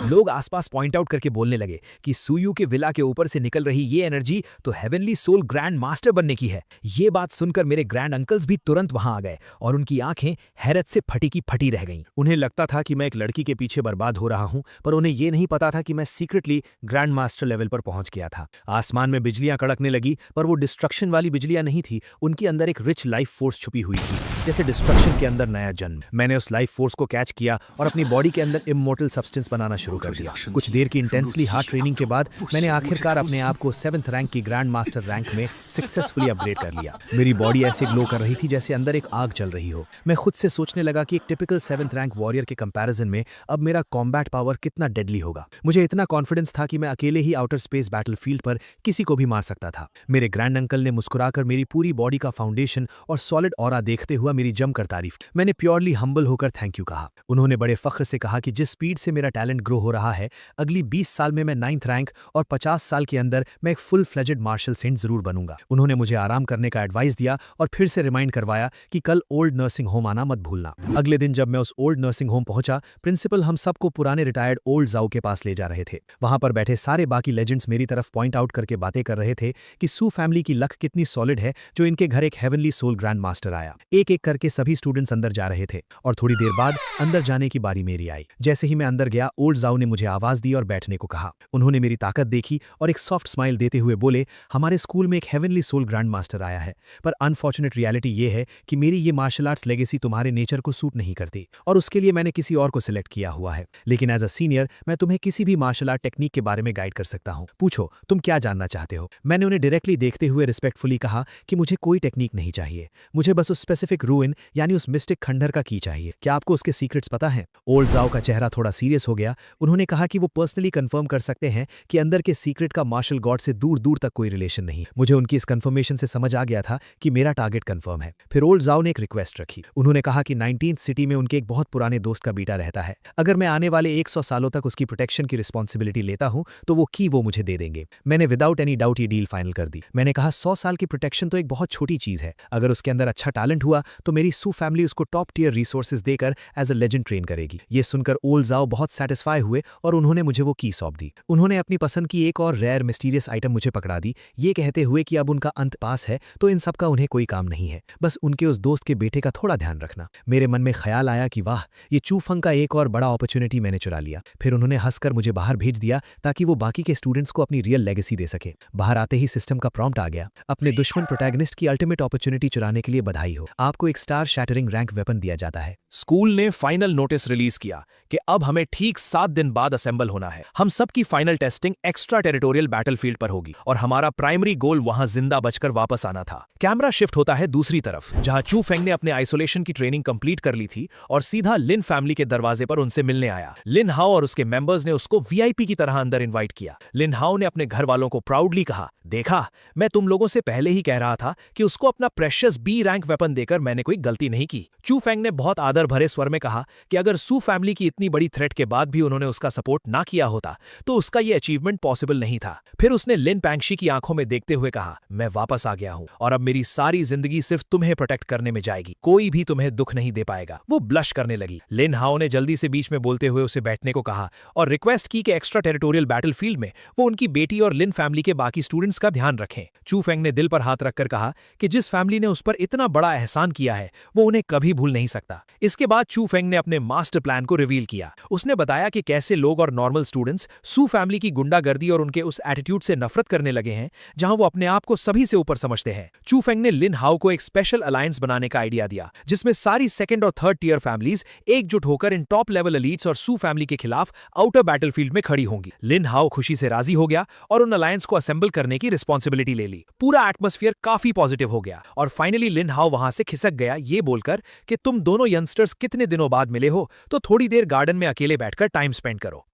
लोग आसपास पॉइंट आउट करके बोलने लगे कि सूयू के विला के ऊपर से निकल रही ये एनर्जी तो हेवनली सोल ग्रैंड मास्टर बनने की है। ये बात सुनकर मेरे ग्रैंड अंकल्स भी तुरंत वहां आ गए और उनकी आंखें हैरत से फटी की फटी रह गईं। उन्हें लगता था कि मैं एक लड़की के पीछे बर्बाद हो रहा हूं, पर उन्हें यह नहीं पता था कि मैं सीक्रेटली ग्रैंड मास्टर लेवल पर पहुंच गया था। आसमान में बिजलियां कड़कने लगी, पर वो डिस्ट्रक्शन वाली बिजलियां नहीं थी। उनके अंदर एक रिच लाइफ फोर्स छुपी हुई थी, जैसे डिस्ट्रक्शन के अंदर नया जन्म। मैंने उस लाइफ फोर्स को कैच किया और अपनी बॉडी के अंदर इमोर्टल सब्सटेंस बनाना शुरू कर दिया। कुछ देर की इंटेंसली हार्ड ट्रेनिंग के बाद मैंने आखिरकार अपने आप को 7th रैंक की ग्रैंड मास्टर रैंक में सक्सेसफुली अपग्रेड कर लिया। मेरी बॉडी ऐसे ग्लो कर रही थी जैसे अंदर एक आग जल रही हो। मैं खुद से सोचने लगा कि एक टिपिकल 7th रैंक वॉरियर के कंपैरिजन में अब मेरा कॉम्बैट पावर कितना डेडली होगा। मुझे इतना कॉन्फिडेंस था कि मैं अकेले ही आउटर स्पेस बैटलफील्ड पर किसी को भी मार सकता था। मेरे ग्रैंड अंकल ने मुस्कुराकर मेरी पूरी बॉडी का फाउंडेशन और सॉलिड ऑरा देखते हुए मेरी जमकर तारीफ। मैंने प्योरली हम्बल होकर थैंक यू कहा। उन्होंने बड़े फख्र से कहा कि जिस स्पीड से मेरा टैलेंट ग्रो हो रहा है, अगली 20 साल में मैं 9th रैंक और 50 साल के अंदर मैं एक फुल फ्लेजेड मार्शल सेंट जरूर बनूंगा। उन्होंने मुझे आराम करने का एडवाइस दिया और फिर से रिमाइंड करवाया कि कल ओल्ड नर्सिंग होम आना मत भूलना। अगले दिन जब मैं उस ओल्ड नर्सिंग होम पहुंचा, प्रिंसिपल हम सबको पुराने रिटायर्ड ओल्ड जाओ के पास ले जा रहे थे। वहां पर बैठे सारे बाकी लेजेंड्स मेरी तरफ पॉइंट आउट करके बातें कर रहे थे कि सू फैमिली की लक कितनी सॉलिड है जो इनके घर एक हेवनली सोल ग्रैंड मास्टर आया। एक एक करके सभी स्टूडेंट्स अंदर जा रहे थे और थोड़ी देर बाद अंदर जाने की बारी मेरी आई। जैसे ही मैं अंदर गया, ओल्ड जाओ ने मुझे आवाज दी और बैठने को कहा। उन्होंने मेरी ताकत देखी और एक सॉफ्ट स्माइल देते हुए बोले, हमारे स्कूल में एक हेवनली सोल ग्रैंड मास्टर आया है, पर अनफॉर्चुनेट रियलिटी ये है कि मेरी ये मार्शल आर्ट्स लेगेसी तुम्हारे नेचर को सूट नहीं करती और उसके लिए मैंने किसी और को सिलेक्ट किया हुआ है। लेकिन एज अ सीनियर मैं तुम्हें किसी भी मार्शल आर्ट टेक्निक के बारे में गाइड कर सकता हूँ। पूछो तुम क्या जानना चाहते हो। मैंने उन्हें डायरेक्टली देखते हुए रिस्पेक्टफुली कहा कि मुझे कोई टेक्निक नहीं चाहिए, मुझे बस उस स्पेसिफिक रूल रुइन यानी उस मिस्टिक खंडहर का की चाहिए। क्या आपको उसके सीक्रेट्स पता हैं? ओल्ड जाओ का चेहरा थोड़ा सीरियस हो गया। उन्होंने कहा कि वो पर्सनली कंफर्म कर सकते हैं कि अंदर के सीक्रेट का मार्शल गॉड से दूर दूर तक कोई रिलेशन नहीं। मुझे उनकी इस कंफर्मेशन से समझ आ गया था कि मेरा टारगेट कंफर्म है। फिर ओल्ड जाओ ने एक रिक्वेस्ट रखी। उन्होंने कहा कि 19th सिटी में उनके एक बहुत पुराने दोस्त का बेटा रहता है। अगर मैं आने वाले 100 सालों तक उसकी प्रोटेक्शन की रिस्पॉन्सिबिलिटी लेता हूं तो वो की वो मुझे दे देंगे। मैंने विदाउट एनी डाउट ये डील फाइनल कर दी। मैंने कहा 100 साल की प्रोटेक्शन तो एक बहुत छोटी चीज है। अगर उसके अंदर अच्छा टैलेंट हुआ तो मेरी सू फैमिली उसको टॉप टियर रिसोर्सेज देकर एज अ लेजेंड ट्रेन करेगी। ये सुनकर ओल्ड जाओ बहुत सेटिस्फाई हुए और उन्होंने मुझे वो की सौंप दी। उन्होंने अपनी पसंद की एक और रेयर मिस्टीरियस आइटम मुझे पकड़ा दी, ये कहते हुए कि अब उनका अंत पास है तो इन सब का उन्हें कोई काम नहीं है, बस उनके उस दोस्त के बेटे का थोड़ा ध्यान रखना। मेरे मन में ख्याल आया कि वाह, ये चूफंग का एक और बड़ा अपॉर्चुनिटी मैंने चुरा लिया। फिर उन्होंने हंसकर मुझे बाहर भेज दिया ताकि वो बाकी के स्टूडेंट्स को अपनी रियल लेगेसी दे सके। बाहर आते ही सिस्टम का प्रॉम्प्ट आ गया, अपने दुश्मन प्रोटैगनिस्ट की अल्टीमेट अपॉर्चुनिटी चुराने के लिए बधाई हो, आपको एक स्टार शैटरिंग रैंक वेपन दिया जाता है। स्कूल ने फाइनल नोटिस रिलीज किया कि अब हमें ठीक 7 दिन बाद असेंबल होना है। हम सबकी final testing extra territorial battlefield पर होगी और हमारा प्राइमरी गोल वहां जिंदा बचकर वापस आना था। कैमरा शिफ्ट होता है दूसरी तरफ, जहां चू फेंग ने अपने आइसोलेशन की ट्रेनिंग कंप्लीट कर ली थी और सीधा लिन फैमिली के दरवाजे पर उनसे मिलने आया। लिन हाओ और उसके मेंबर्स ने उसको वीआईपी की तरह अंदर इन्वाइट किया। लिन हाओ ने अपने घर वालों को प्राउडली कहा, देखा, मैं तुम लोगों से पहले ही कह रहा था कि उसको अपना प्रेशियस बी रैंक वेपन देकर मैंने कोई गलती नहीं की। चू फेंग ने बहुत आदर भरे स्वर में कहा कि अगर सू फैमिली की इतनी बड़ी थ्रेट के बाद भी उन्होंने उसका सपोर्ट ना किया होता तो उसका यह अचीवमेंट पॉसिबल नहीं था। फिर उसने लिन पैंगशी की आंखों में देखते हुए कहा, मैं वापस आ गया हूं और अब मेरी सारी जिंदगी सिर्फ तुम्हें प्रोटेक्ट करने में जाएगी, कोई भी तुम्हें दुख नहीं दे पाएगा। वो ब्लश करने लगी। लिन हाओ ने जल्दी से बीच में बोलते हुए उसे बैठने को कहा और रिक्वेस्ट की कि एक्स्ट्रा टेरिटोरियल बैटलफील्ड में वो उनकी बेटी और लिन फैमिली के बाकी स्टूडेंट्स का ध्यान रखें। चू फेंग ने दिल पर हाथ रखकर कहा कि जिस फैमिली ने उस पर इतना बड़ा एहसान किया है वो उन्हें कभी भूल नहीं सकता। इसके बाद चू फेंग ने अपने मास्टर प्लान को रिवील किया। उसने बताया कि कैसे लोग और नॉर्मल स्टूडेंट्स सू फैमिली की गुंडागर्दी और उनके उस एटीट्यूड से नफरत करने लगे हैं जहां वो अपने आप को सभी से ऊपर समझते हैं। चू फेंग ने लिन हाओ को एक स्पेशल अलायंस बनाने का आइडिया दिया जिसमें सारी सेकंड और थर्ड टियर फैमिलीज एकजुट होकर इन टॉप लेवल एलीट्स और सू फैमिली के खिलाफ आउटर बैटलफील्ड में खड़ी होंगी। लिन हाओ खुशी से राजी हो गया और उन अलायंस को असेंबल करने की रिस्पॉन्सिबिलिटी ले ली। पूरा एटमॉस्फेयर काफी पॉजिटिव हो गया और फाइनली लिन हाओ वहां से खिसक गया ये बोलकर कि तुम दोनों यंगस्टर्स कितने दिनों बाद मिले हो तो थोड़ी देर गार्डन में अकेले बैठकर टाइम स्पेंड करो।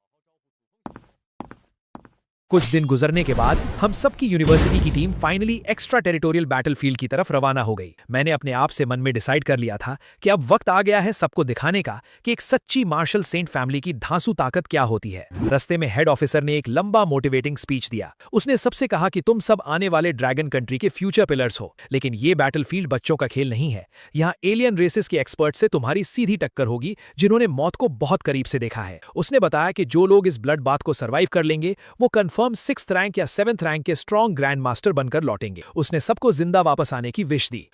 कुछ दिन गुजरने के बाद हम सबकी यूनिवर्सिटी की team finally extra territorial battlefield की तरफ रवाना हो गई। मैंने अपने आप से मन में डिसाइड कर लिया था कि अब वक्त आ गया है सबको दिखाने का कि एक सच्ची मार्शल सेंट फैमिली की धांसू ताकत क्या होती है। रास्ते में हेड ऑफिसर ने एक लंबा मोटिवेटिंग स्पीच दिया। उसने सबसे कहा कि तुम सब आने वाले ड्रैगन कंट्री के फ्यूचर पिलर्स हो, लेकिन ये बैटलफील्ड बच्चों का खेल नहीं है। यहाँ एलियन रेसेस के एक्सपर्ट से तुम्हारी सीधी टक्कर होगी जिन्होंने मौत को बहुत करीब से देखा है। उसने बताया कि जो लोग इस ब्लड बाथ को सर्वाइव कर लेंगे वो कंफर्म 6th रैंक या 7th रैंक के स्ट्रॉन्ग ग्रैंड मास्टर बनकर लौटेंगे। उसने सबको जिंदा वापस आने की विश दी।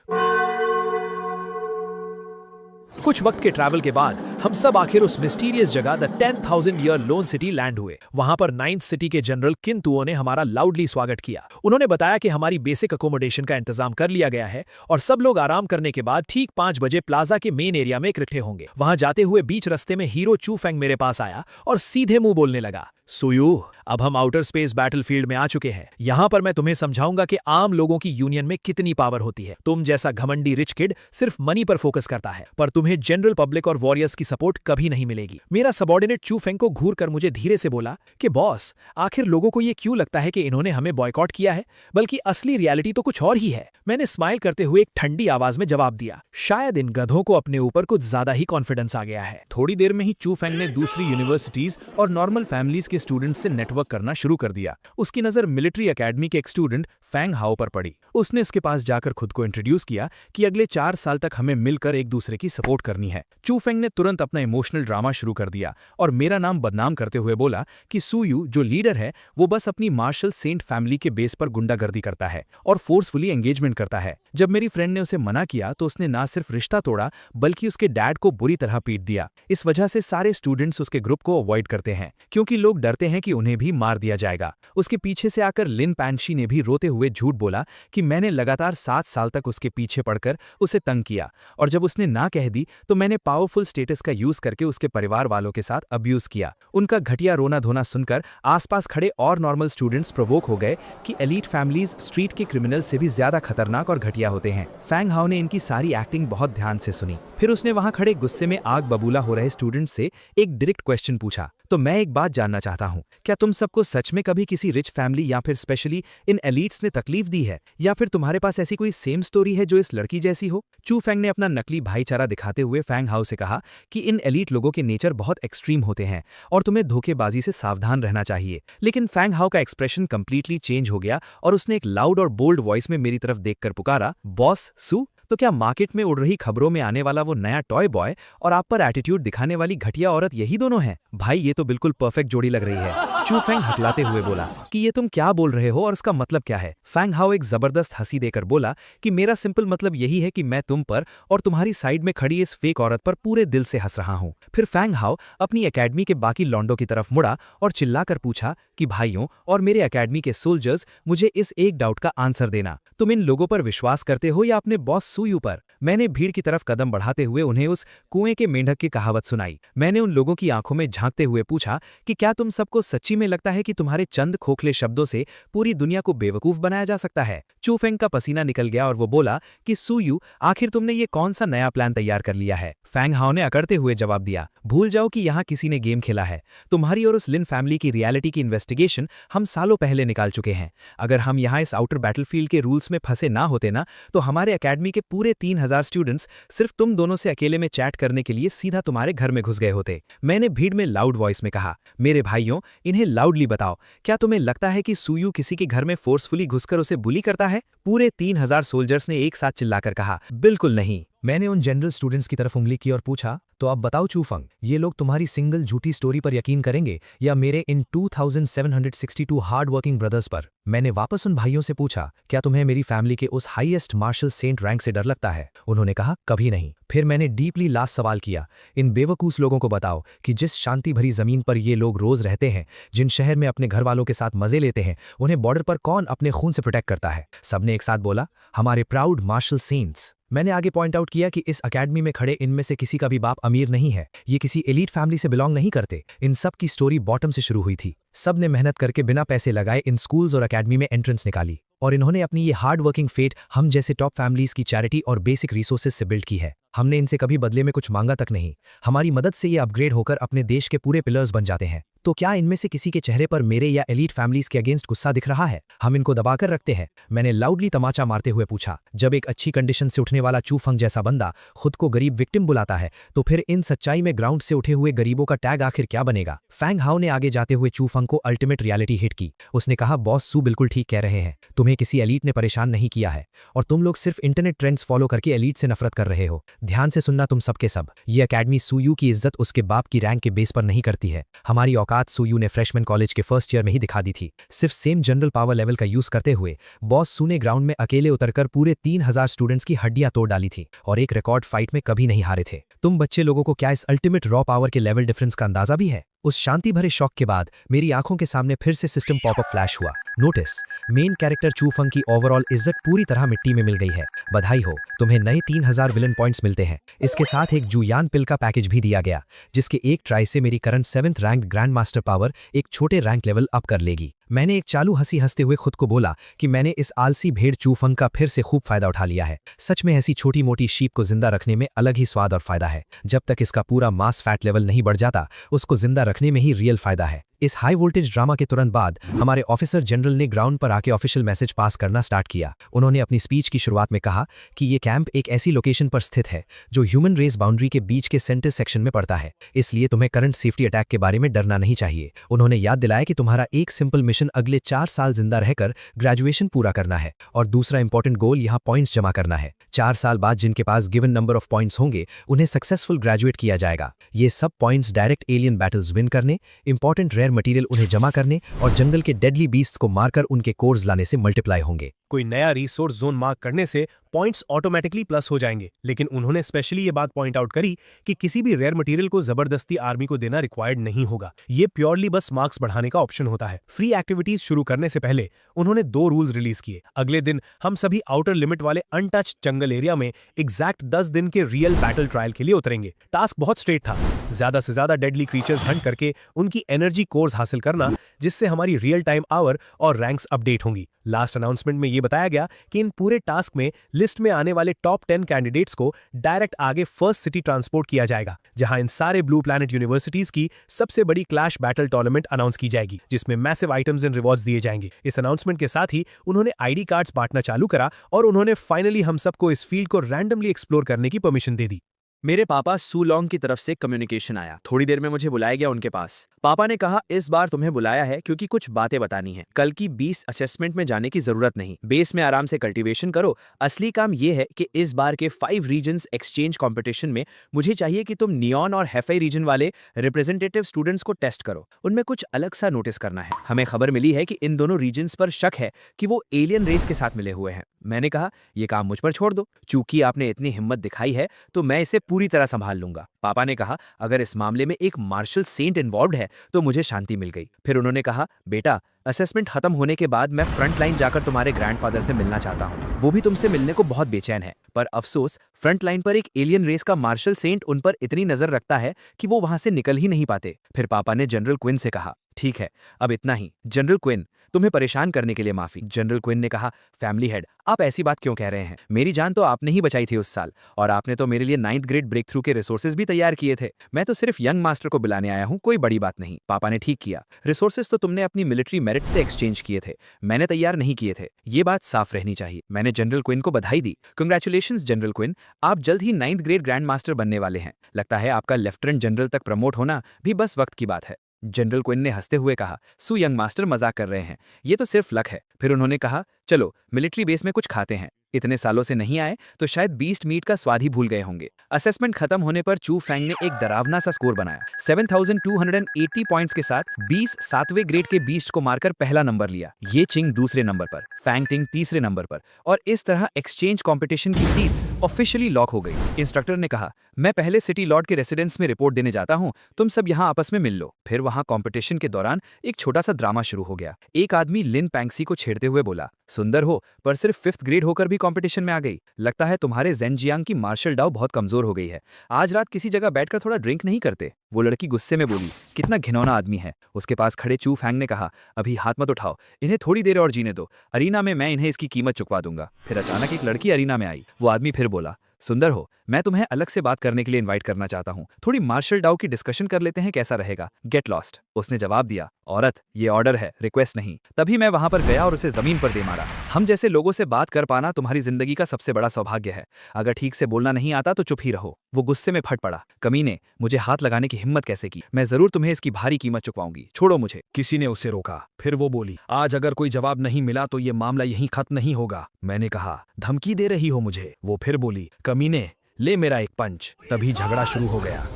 कुछ वक्त के ट्रैवल के बाद हम सब आखिर उस मिस्टीरियस जगह the 10,000 year loan city land हुए। वहां पर 9th सिटी के जनरल किन तुओ ने हमारा लाउडली स्वागत किया। उन्होंने बताया कि हमारी बेसिक अकोमोडेशन का इंतजाम कर लिया गया है और सब लोग आराम करने के बाद ठीक 5 बजे प्लाजा के मेन एरिया में इकट्ठे होंगे। वहां जाते हुए बीच रास्ते में हीरो चू फेंग मेरे पास आया और सीधे मुंह बोलने लगा, सुयू, अब हम आउटर स्पेस बैटलफील्ड में आ चुके हैं। यहां पर मैं तुम्हें समझाऊंगा कि आम लोगों की यूनियन में कितनी पावर होती है। तुम जैसा घमंडी रिच किड सिर्फ मनी पर फोकस करता है, पर तुम्हें जनरल पब्लिक और वॉरियर्स की सपोर्ट कभी नहीं मिलेगी। मेरा सबॉर्डिनेट चू फेंग को घूर कर मुझे धीरे से बोला कि बॉस, आखिर लोगों को ये क्यों लगता है कि इन्होंने हमें बॉयकॉट किया है, बल्कि असली रियलिटी तो कुछ और ही है। मैंने स्माइल करते हुए एक ठंडी आवाज में जवाब दिया, शायद इन गधों को अपने ऊपर कुछ ज्यादा ही कॉन्फिडेंस आ गया है। थोड़ी देर में ही चू फेंग ने दूसरी यूनिवर्सिटीज और नॉर्मल फैमिलीज के स्टूडेंट्स से नेटवर्क करना शुरू कर दिया। उसकी नजर मिलिट्री एकेडमी के एक स्टूडेंट फैंग हाओ पर पड़ी। उसने उसके पास जाकर खुद को इंट्रोड्यूस किया कि अगले 4 साल तक हमें मिलकर एक दूसरे की सपोर्ट करनी है। चू फेंग ने तुरंत अपना इमोशनल ड्रामा शुरू कर दिया और मेरा नाम बदनाम करते हुए बोला कि सुयू जो लीडर है वो बस अपनी मार्शल सेंट फैमिली के बेस पर गुंडागर्दी करता है और फोर्सफुली एंगेजमेंट करता है। जब मेरी फ्रेंड ने उसे मना किया तो उसने ना सिर्फ रिश्ता तोड़ा बल्कि उसके डैड को बुरी तरह पीट दिया। इस वजह से सारे स्टूडेंट्स उसके ग्रुप को अवॉइड करते हैं क्योंकि लोग डरते हैं कि उन्हें भी ही मार दिया जाएगा। उसके पीछे से आकर लिन पैनशी ने भी रोते हुए झूठ बोला कि मैंने लगातार 7 साल तक उसके पीछे पड़कर उसे तंग किया, और जब उसने ना कह दी तो मैंने पावरफुल स्टेटस का यूज करके उसके परिवार वालों के साथ अब्यूज किया। उनका घटिया रोना धोना सुनकर आसपास खड़े और नॉर्मल स्टूडेंट्स प्रोवोक हो गए कि एलीट फैमिलीज स्ट्रीट के क्रिमिनल से भी ज्यादा खतरनाक और घटिया होते हैं। फैंग हाओ ने इनकी सारी एक्टिंग बहुत ध्यान से सुनी। फिर उसने वहां खड़े गुस्से में आग बबूला हो रहे स्टूडेंट्स से एक डायरेक्ट क्वेश्चन पूछा, तो मैं एक बात जानना चाहता हूं, क्या तुम सबको सच में कभी किसी रिच फैमिली या फिर स्पेशली इन एलीट्स ने तकलीफ दी है, या फिर तुम्हारे पास ऐसी कोई सेम स्टोरी है जो इस लड़की जैसी हो? चू फेंग ने अपना नकली भाईचारा दिखाते हुए फैंग हाओ से कहा कि इन एलीट लोगों के नेचर बहुत एक्सट्रीम होते हैं और तुम्हें धोखेबाजी से सावधान रहना चाहिए। लेकिन फैंग हाओ का एक्सप्रेशन कंप्लीटली चेंज हो गया और उसने एक लाउड और बोल्ड वॉइस में मेरी तरफ देखकर पुकारा, बॉस सू, तो क्या मार्केट में उड़ रही खबरों में आने वाला वो नया टॉय बॉय और आप पर एटीट्यूड दिखाने वाली घटिया औरत यही दोनों हैं? भाई ये तो बिल्कुल परफेक्ट जोड़ी लग रही है। चू फेंग हकलाते हुए बोला कि ये तुम क्या बोल रहे हो और उसका मतलब क्या है? फैंग हाओ एक जबरदस्त हंसी देकर बोला कि मेरा सिंपल मतलब यही है कि मैं तुम पर और तुम्हारी साइड में खड़ी इस फेक औरत पर पूरे दिल से हंस रहा हूं। फिर फैंग हाओ अपनी एकेडमी के बाकी लॉन्डों की तरफ मुड़ा और चिल्लाकर पूछा कि भाइयों और मेरे एकेडमी के सोल्जर्स, मुझे इस एक डाउट का आंसर देना, तुम इन लोगों पर विश्वास करते हो या अपने बॉस सूयू पर? मैंने भीड़ की तरफ कदम बढ़ाते हुए उन्हें उस कुएं के मेंढक की कहावत सुनाई। मैंने उन लोगों की आंखों में झांकते हुए पूछा कि क्या तुम सबको सच्ची में लगता है कि तुम्हारे चंद खोखले शब्दों से पूरी दुनिया को बेवकूफ बनाया जा सकता है? चू फेंग का पसीना निकल गया और वो बोला कि सूयू, आखिर तुमने ये कौन सा नया प्लान तैयार कर लिया है? फैंग हाओ ने अकड़ते हुए जवाब दिया, भूल जाओ कि यहाँ किसी ने गेम खेला है। तुम्हारी और उस लिन फैमिली की रियलिटी की इन्वेस्टिगेशन हम सालों पहले निकाल चुके हैं। अगर हम यहाँ इस आउटर बैटलफील्ड के रूल्स में फंसे ना होते ना, तो हमारे एकेडमी के पूरे 3000 स्टूडेंट्स सिर्फ तुम दोनों से अकेले में चैट करने के लिए सीधा तुम्हारे घर में घुस गए होते। मैंने भीड़ में लाउड वॉइस में कहा, मेरे भाइयों, इन्हें लाउडली बताओ, क्या तुम्हें लगता है कि सूयू किसी के घर में फोर्सफुली घुसकर उसे बुली करता है? पूरे 3000 सोल्जर्स ने एक साथ चिल्लाकर कहा, बिल्कुल नहीं। मैंने उन जनरल स्टूडेंट्स की तरफ उंगली की और पूछा, तो अब बताओ चूफंग, ये लोग तुम्हारी सिंगल झूठी स्टोरी पर यकीन करेंगे या मेरे इन 2762 हार्ड वर्किंग ब्रदर्स पर? मैंने वापस उन भाइयों से पूछा, क्या तुम्हें मेरी फैमिली के उस हाईएस्ट मार्शल सेंट रैंक से डर लगता है? उन्होंने कहा, कभी नहीं। फिर मैंने डीपली लास्ट सवाल किया, इन बेवकूफ लोगों को बताओ कि जिस शांति भरी जमीन पर ये लोग रोज रहते हैं, जिन शहर में अपने घर वालों के साथ मजे लेते हैं, उन्हें बॉर्डर पर कौन अपने खून से प्रोटेक्ट करता है? सबने एक साथ बोला, हमारे प्राउड मार्शल सेंट्स। मैंने आगे पॉइंट आउट किया कि इस अकेडमी में खड़े इनमें से किसी का भी बाप अमीर नहीं है, ये किसी एलीट फैमिली से बिलोंग नहीं करते। इन सब की स्टोरी बॉटम से शुरू हुई थी। सब ने मेहनत करके बिना पैसे लगाए इन स्कूल्स और अकेडमी में एंट्रेंस निकाली, और इन्होंने अपनी ये हार्ड वर्किंग फेट हम जैसे टॉप फैमिलीज की चैरिटी और बेसिक रिसोर्सेज से बिल्ड की है। हमने इनसे कभी बदले में कुछ मांगा तक नहीं। हमारी मदद से ये अपग्रेड होकर अपने देश के पूरे पिलर्स बन जाते हैं। तो क्या इनमें से किसी के चेहरे पर मेरे या एलीट फैमिलीज के अगेंस्ट गुस्सा दिख रहा है? हम इनको दबाकर रखते हैं। मैंने लाउडली तमाचा मारते हुए पूछा, जब एक अच्छी कंडीशन से उठने वाला चूफंग जैसा बंदा खुद को गरीब विक्टिम बुलाता है, तो फिर इन सच्चाई में ग्राउंड से उठे हुए गरीबों का टैग आखिर क्या बनेगा? फैंग हाओ ने आगे जाते हुए चूफंग को अल्टीमेट रियलिटी हिट की। उसने कहा, बॉस सू बिल्कुल ठीक कह रहे हैं, तुम्हें किसी एलीट ने परेशान नहीं किया है और तुम लोग सिर्फ इंटरनेट ट्रेंड्स फॉलो करके एलीट से नफरत कर रहे हो। ध्यान से सुनना तुम सबके सब, ये अकेडमी सूयू की इज्जत उसके बाप की रैंक के बेस पर नहीं करती है। हमारी औकात सूयू ने फ्रेशमैन कॉलेज के फर्स्ट ईयर में ही दिखा दी थी। सिर्फ सेम जनरल पावर लेवल का यूज करते हुए बॉस सू ने ग्राउंड में अकेले उतरकर पूरे 3000 स्टूडेंट्स की हड्डियां तोड़ डाली थी और एक रिकॉर्ड फाइट में कभी नहीं हारे थे। तुम बच्चे लोगों को क्या इस अल्टीमेट रॉ पावर के लेवल डिफरेंस का अंदाजा भी है? उस शांति भरे शॉक के बाद मेरी आंखों के सामने फिर से सिस्टम पॉपअप फ्लैश हुआ। नोटिस, मेन कैरेक्टर चूफंग की ओवरऑल इज्जत पूरी तरह मिट्टी में मिल गई है। बधाई हो, तुम्हें नए 3000 विलन पॉइंट्स मिलते हैं। इसके साथ एक जुयान पिल का पैकेज भी दिया गया, जिसके एक ट्राई से मेरी current 7th rank grand master power एक छोटे रैंक लेवल अप कर लेगी। मैंने एक चालू हंसी हंसते हुए खुद को बोला कि मैंने इस आलसी भेड़ चूफंग का फिर से खूब फायदा उठा लिया है। सच में ऐसी छोटी मोटी शीप को जिंदा रखने में अलग ही स्वाद और फायदा है। जब तक इसका पूरा मास फैट लेवल नहीं बढ़ जाता, उसको जिंदा रखने में ही रियल फायदा है। इस हाई वोल्टेज ड्रामा के तुरंत बाद हमारे ऑफिसर जनरल ने ग्राउंड पर आके ऑफिशियल मैसेज पास करना स्टार्ट किया। उन्होंने अपनी स्पीच की शुरुआत में कहा कि ये कैंप एक ऐसी लोकेशन पर स्थित है जो ह्यूमन रेस बाउंड्री के बीच के सेंटर सेक्शन में पड़ता है, इसलिए तुम्हें करंट सेफ्टी अटैक के बारे में डरना नहीं चाहिए। उन्होंने याद दिलाया कि तुम्हारा एक सिंपल मिशन अगले 4 साल जिंदा रहकर ग्रेजुएशन पूरा करना है और दूसरा इंपॉर्टेंट गोल यहाँ पॉइंट्स जमा करना है। 4 साल बाद जिनके पास गिवन नंबर ऑफ पॉइंट्स होंगे उन्हें सक्सेसफुल ग्रेजुएट किया जाएगा। ये सब points direct alien battles win करने, इंपॉर्टेंट रेयर मटेरियल उन्हें जमा करने और जंगल के डेडली बीस्ट्स को मारकर उनके कोर्स लाने से मल्टीप्लाई होंगे। कोई नया रिसोर्स जोन मार्क करने से पॉइंट्स ऑटोमेटिकली प्लस हो जाएंगे, लेकिन उन्होंने स्पेशली ये बात पॉइंट आउट करी कि किसी भी रेयर मटेरियल को जबरदस्ती आर्मी को देना रिक्वायर्ड नहीं होगा। ये प्योरली बस मार्क्स बढ़ाने का ऑप्शन होता है। फ्री एक्टिविटीज शुरू करने से पहले उन्होंने 2 रूल्स रिलीज किए। अगले दिन हम सभी आउटर लिमिट वाले अनटच्ड जंगल एरिया में एग्जैक्ट 10 दिन के रियल बैटल ट्रायल के लिए उतरेंगे। टास्क बहुत स्ट्रेट था, ज्यादा से ज्यादा डेडली क्रीचर्स हंट करके उनकी एनर्जी कोर्स हासिल करना, जिससे हमारी रियल टाइम आवर और रैंक्स अपडेट होंगी। लास्ट अनाउंसमेंट में यह बताया गया कि इन पूरे टास्क में लिस्ट में आने वाले टॉप 10 कैंडिडेट्स को डायरेक्ट आगे फर्स्ट सिटी ट्रांसपोर्ट किया जाएगा, जहां इन सारे ब्लू प्लैनेट यूनिवर्सिटीज की सबसे बड़ी क्लैश बैटल टूर्नामेंट अनाउंस की जाएगी, जिसमें मैसिव आइटम्स एंड रिवॉर्ड्स दिए जाएंगे। इस अनाउंसमेंट के साथ ही उन्होंने आईडी कार्ड्स बांटना चालू करा और उन्होंने फाइनली हम सबको इस फील्ड को रैंडमली एक्सप्लोर करने की परमिशन दे दी। मेरे पापा सू लॉन्ग की तरफ से कम्युनिकेशन आया। थोड़ी देर में मुझे बुलाया गया उनके पास। पापा ने कहा, इस बार तुम्हें बुलाया है क्योंकि कुछ बातें बतानी है। कल की 20 असेसमेंट में जाने की जरूरत नहीं, बेस में आराम से कल्टीवेशन करो। असली काम यह है कि इस बार के 5 रीजन्स एक्सचेंज कंपटीशन में मुझे चाहिए कि तुम नियॉन और हेफाई रीजन वाले रिप्रेजेंटेटिव स्टूडेंट्स को टेस्ट करो। उनमें कुछ अलग सा नोटिस करना है। हमें खबर मिली है कि इन दोनों रीजन्स पर शक है कि वो एलियन रेस के साथ मिले हुए हैं। मैंने कहा, यह काम मुझ पर छोड़ दो, चूंकि आपने इतनी हिम्मत दिखाई है तो मैं इसे पूरी तरह संभाल लूंगा। पापा ने कहा, अगर इस मामले में एक मार्शल सेंट इन्वॉल्व्ड है तो मुझे शांति मिल गई। फिर उन्होंने कहा, बेटा, असेसमेंट खत्म होने के बाद मैं फ्रंट लाइन जाकर तुम्हारे ग्रैंडफादर से मिलना चाहता हूं। वो भी तुमसे मिलने को बहुत बेचैन है, पर अफसोस फ्रंट लाइन पर एक एलियन रेस का मार्शल सेंट उन पर इतनी नजर रखता है कि वो वहां से निकल ही नहीं पाते। फिर पापा ने जनरल क्विन से कहा, ठीक है, अब इतना ही। जनरल क्विन, तुम्हें परेशान करने के लिए माफी। जनरल क्विन ने कहा, फैमिली हेड, आप ऐसी बात क्यों कह रहे हैं? मेरी जान तो आपने ही बचाई थी उस साल, और आपने तो मेरे लिए 9th ग्रेड ब्रेक थ्रू के रिसोर्सेज भी तैयार किए थे। मैं तो सिर्फ यंग मास्टर को बुलाने आया हूं, कोई बड़ी बात नहीं। पापा ने ठीक किया, रिसोर्सेज तो तुमने अपनी मिलिट्री मेरिट से एक्सचेंज किए थे, मैंने तैयार नहीं किए थे। ये बात साफ रहनी चाहिए। मैंने जनरल क्विन को बधाई दी। कंग्रेचुलेशंस जनरल क्विन, आप जल्द ही 9th ग्रेड ग्रैंड मास्टर बनने वाले हैं। लगता है आपका लेफ्टिनेंट जनरल तक प्रमोट होना भी बस वक्त की बात है। जनरल क्विन ने हंसते हुए कहा, सू यंग मास्टर मजाक कर रहे हैं, ये तो सिर्फ लक है। फिर उन्होंने कहा, चलो मिलिट्री बेस में कुछ खाते हैं। इतने सालों से नहीं आए तो शायद बीस्ट मीट का स्वाद ही भूल गए होंगे। असेसमेंट खत्म होने पर चू फैंग ने एक डरावना सा स्कोर बनाया। 7280 पॉइंट्स के साथ 20 7वें ग्रेड के बीस्ट को मारकर पहला नंबर लिया। ये चिंग दूसरे नंबर पर, फैंग टिंग तीसरे नंबर पर, और इस तरह एक्सचेंज कंपटीशन की सीट्स ऑफिशियली लॉक हो गई। इंस्ट्रक्टर ने कहा, मैं पहले सिटी लॉर्ड के रेसिडेंस में रिपोर्ट देने जाता हूं, तुम सब यहां आपस में मिल लो। फिर वहां कंपटीशन के दौरान एक छोटा सा ड्रामा शुरू हो गया। एक आदमी लिन पैंक्सी को छेड़ते हुए बोला, सुंदर हो पर सिर्फ 5th ग्रेड होकर भी कंपटीशन में आ गई। लगता है तुम्हारे ज़ेनजियांग की मार्शल डाउ बहुत कमजोर हो गई है। आज रात किसी जगह बैठकर थोड़ा ड्रिंक नहीं करते? वो लड़की गुस्से में बोली, कितना घिनौना आदमी है। उसके पास खड़े चू फैंग ने कहा, अभी हाथ मत उठाओ, इन्हें थोड़ी देर और जीने दो, अरीना में मैं इन्हें इसकी कीमत चुकवा दूंगा। फिर अचानक एक लड़की अरीना में आई। वो आदमी फिर बोला, सुंदर हो, मैं तुम्हें अलग से बात करने के लिए इनवाइट करना चाहता हूँ, थोड़ी मार्शल डाउ की डिस्कशन कर लेते हैं, कैसा रहेगा? Get lost. उसने जवाब दिया, औरत, ये ऑर्डर है, रिक्वेस्ट नहीं। तभी मैं वहां पर गया और उसे जमीन पर दे मारा। हम जैसे लोगों से बात कर पाना तुम्हारी जिंदगी का सबसे बड़ा सौभाग्य है। अगर ठीक से बोलना नहीं आता तो चुप ही रहो। वो गुस्से में फट पड़ा, कमीने, मुझे हाथ लगाने की हिम्मत कैसे की? मैं जरूर तुम्हें इसकी भारी कीमत चुकवाऊंगी, छोड़ो मुझे। किसी ने उसे रोका। फिर वो बोली, आज अगर कोई जवाब नहीं मिला तो ये मामला यहीं खत्म नहीं होगा। मैंने कहा, धमकी दे रही हो मुझे? वो फिर बोली, कमीने, ले मेरा एक पंच। तभी झगड़ा शुरू हो गया।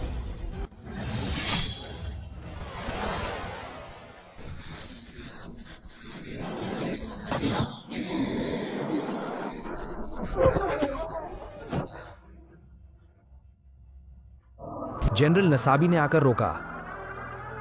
जनरल नसाबी ने आकर रोका,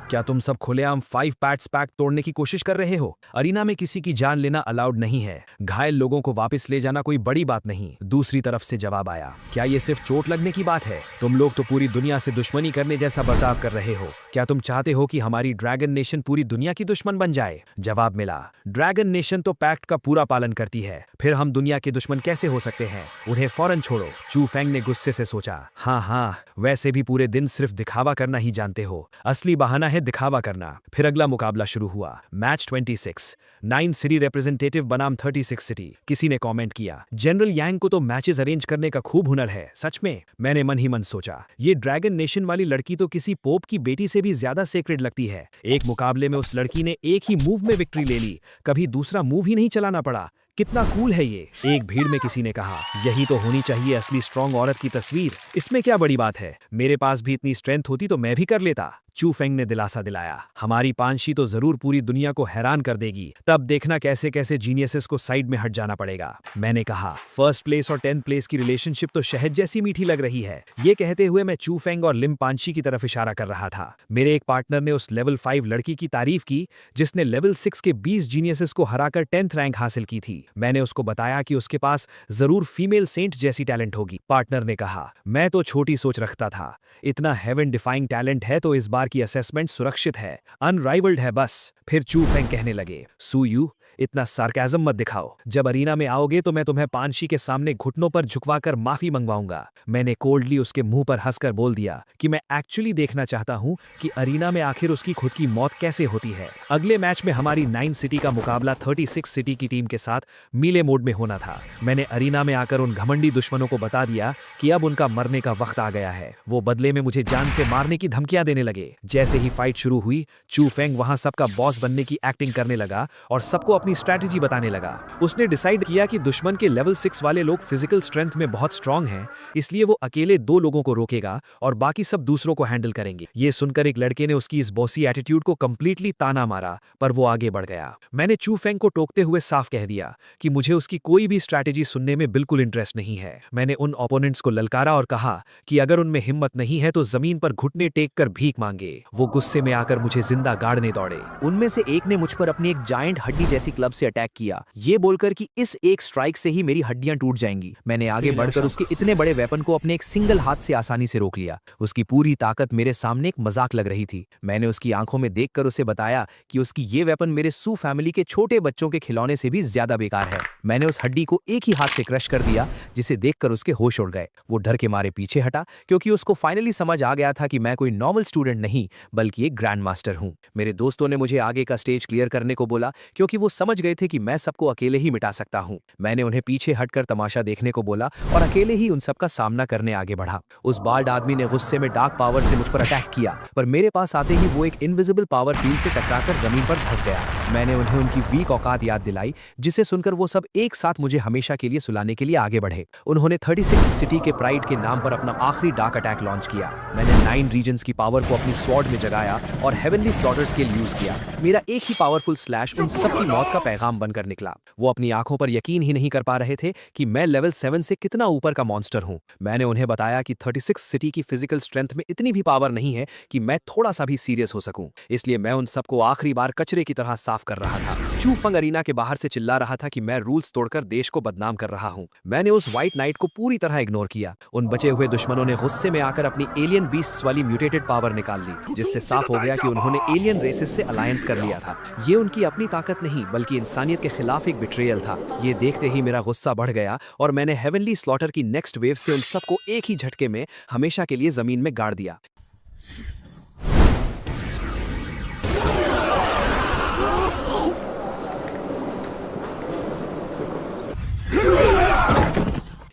क्या तुम सब खुलेआम 5 पैट्स पैक तोड़ने की कोशिश कर रहे हो? अरीना में किसी की जान लेना अलाउड नहीं है। घायल लोगों को वापस ले जाना कोई बड़ी बात नहीं। दूसरी तरफ से जवाब आया, क्या ये सिर्फ चोट लगने की बात है? तुम लोग तो पूरी दुनिया से दुश्मनी करने जैसा बर्ताव कर रहे हो। क्या तुम चाहते हो कि हमारी ड्रैगन नेशन पूरी दुनिया की दुश्मन बन जाए? जवाब मिला, ड्रैगन नेशन तो पैक्ट का पूरा पालन करती है, फिर हम दुनिया के दुश्मन कैसे हो सकते हैं? उन्हें फौरन छोड़ो। चू फैंग ने गुस्से से सोचा, हाँ, वैसे भी पूरे दिन सिर्फ दिखावा करना ही जानते हो। असली बहाना है दिखावा करना। फिर अगला मुकाबला शुरू हुआ। मैच 26, 9 सिटी रिप्रेजेंटेटिव बनाम 36 सिटी। किसी ने कमेंट किया, जनरल यांग को तो मैचेस अरेंज करने का खूब हुनर है। सच में? मैंने मन ही मन सोचा, ये ड्रैगन नेशन वाली लड़की तो किसी पोप की बेटी से भी ज्यादा सेक्रेड लगती है। एक मुकाबले में उस लड़की ने एक ही मूव में विक्ट्री ले ली, कभी दूसरा मूव ही नहीं चलाना पड़ा। कितना कूल है ये। एक भीड़ में किसी ने कहा, यही तो होनी चाहिए असली स्ट्रॉन्ग औरत की तस्वीर, इसमें क्या बड़ी बात है? मेरे पास भी इतनी स्ट्रेंथ होती तो मैं भी कर लेता। चू फेंग ने दिलासा दिलाया। हमारी पांशी तो जरूर पूरी दुनिया को हैरान कर देगी, तब देखना कैसे कैसे जीनियसेस को साइड में हट जाना पड़ेगा। मैंने कहा, फर्स्ट प्लेस और 10th प्लेस की रिलेशनशिप तो शहद जैसी मीठी लग रही है। ये कहते हुए मैं चू फेंग और लिम पांशी की तरफ इशारा कर रहा था। मेरे एक पार्टनर ने उस लेवल 5 लड़की की तारीफ की जिसने लेवल 6 के 20 जीनियसेस को हराकर 10th रैंक हासिल की थी। मैंने उसको बताया कि उसके पास जरूर फीमेल सेंट जैसी टैलेंट होगी। पार्टनर ने कहा, मैं तो छोटी सोच रखता था, इतना हेवन डिफाइंग टैलेंट है तो इस बार की असेसमेंट सुरक्षित है, अनराइवल्ड है बस। फिर चू फेंग कहने लगे, सू यू इतना सार्केज़म मत दिखाओ, जब अरीना में आओगे तो मैं तुम्हें पांशी के सामने घुटनों पर झुकवाकर माफी मंगवाऊंगा। मैंने कोल्डली उसके मुंह पर हंसकर बोल दिया कि मैं एक्चुअली देखना चाहता हूं कि अरीना में आखिर उसकी खुद की मौत कैसे होती है। अगले मैच में हमारी 9 सिटी का मुकाबला 36 सिटी की टीम के साथ मीले मोड में होना था। मैंने अरीना में आकर उन घमंडी दुश्मनों को बता दिया कि अब उनका मरने का वक्त आ गया है। वो बदले में मुझे जान से मारने की धमकियां देने लगे। जैसे ही फाइट शुरू हुई, चू फेंग वहां सबका बॉस बनने की एक्टिंग करने लगा और सबको अपनी स्ट्रैटेजी बताने लगा। उसने डिसाइड किया कि दुश्मन के लेवल 6 वाले लोग फिजिकल स्ट्रेंथ में बहुत स्ट्रांग हैं, इसलिए वो अकेले 2 लोगों को रोकेगा और बाकी सब दूसरों को हैंडल करेंगे। ये सुनकर एक लड़के ने उसकी इस बॉसी एटीट्यूड को कंप्लीटली ताना मारा, पर वो आगे बढ़ गया। मैंने चू फेंग को टोकते हुए साफ कह दिया कि मुझे उसकी कोई भी स्ट्रैटेजी सुनने में बिल्कुल इंटरेस्ट नहीं है। मैंने उन ओपोनेंट्स को ललकारा और कहा कि अगर उनमें हिम्मत नहीं है तो जमीन पर घुटने टेक कर भीख मांगे। वो गुस्से में आकर मुझे जिंदा गाड़ने दौड़े। उनमें से एक ने मुझ पर अपनी एक जायंट हड्डी जैसी क्लब से अटैक किया, ये बोलकर कि इस एक स्ट्राइक से ही मेरी हड्डियां टूट जाएंगी। मैंने आगे बढ़कर उसके इतने बड़े वेपन को अपने एक सिंगल हाथ से आसानी से रोक लिया। उसकी पूरी ताकत मेरे सामने एक मजाक लग रही थी। मैंने उसकी आंखों में देखकर उसे बताया कि उसकी ये वेपन मेरे सू फैमिली के छोटे बच्चों के खिलौने से भी ज्यादा बेकार है। मैंने उस हड्डी को एक ही हाथ से क्रश कर दिया, जिसे देखकर उसके होश उड़ गए। वो डर के मारे पीछे हटा, क्योंकि उसको फाइनली समझ आ गया था कि मैं कोई नॉर्मल स्टूडेंट नहीं बल्कि एक ग्रैंड मास्टर हूं। मेरे दोस्तों ने मुझे आगे का स्टेज क्लियर करने को बोला, क्योंकि वो समझ गए थे कि मैं सबको अकेले ही मिटा सकता हूं। मैंने उन्हें पीछे हटकर तमाशा देखने को बोला और अकेले ही उन सब का सामना करने आगे बढ़ा। उस बाल्ड आदमी ने गुस्से में डार्क पावर से मुझ पर अटैक किया, पर मेरे पास आते ही वो एक इनविजिबल पावर फील्ड से टकराकर जमीन पर धंस गया। मैंने उन्हें उनकी वीक औकात याद दिलाई, जिसे सुनकर वो सब एक साथ मुझे हमेशा के लिए सुलाने के लिए आगे बढ़े। उन्होंने 36 सिटी के प्राइड के नाम पर अपना आखिरी डार्क अटैक लॉन्च किया। मैंने 9 रीजन्स की पावर को अपनी स्वॉर्ड में जगाया और हेवनली स्लॉटर्स के लिए यूज किया। मेरा एक ही पावरफुल स्लैश उन सब की मौत का पैगाम बनकर निकला। वो अपनी आंखों पर यकीन ही नहीं कर पा रहे थे कि मैं लेवल 7 से कितना ऊपर का मॉन्स्टर हूं। मैंने उन्हें बताया कि 36 सिटी की फिजिकल स्ट्रेंथ में इतनी भी पावर नहीं है कि मैं थोड़ा सा भी सीरियस हो सकूं, इसलिए मैं उन सबको आखिरी बार कचरे की तरह साफ कर रहा था। चू फेंग अरीना के बाहर से चिल्ला रहा था कि मैं रूल्स तोड़कर देश को बदनाम कर रहा हूं। मैंने उस व्हाइट नाइट को पूरी तरह इग्नोर किया। उन बचे हुए दुश्मनों ने गुस्से में आकर अपनी एलियन बीस्ट्स वाली म्यूटेटेड पावर निकाल ली, जिससे साफ हो गया कि उन्होंने एलियन रेसेस से अलायंस कर लिया था। ये उनकी अपनी ताकत नहीं बल्कि इंसानियत के खिलाफ एक बिट्रेयल था। ये देखते ही मेरा गुस्सा बढ़ गया और मैंने हेवनली स्लॉटर की नेक्स्ट वेव से उन सबको एक ही झटके में हमेशा के लिए जमीन में गाड़ दिया।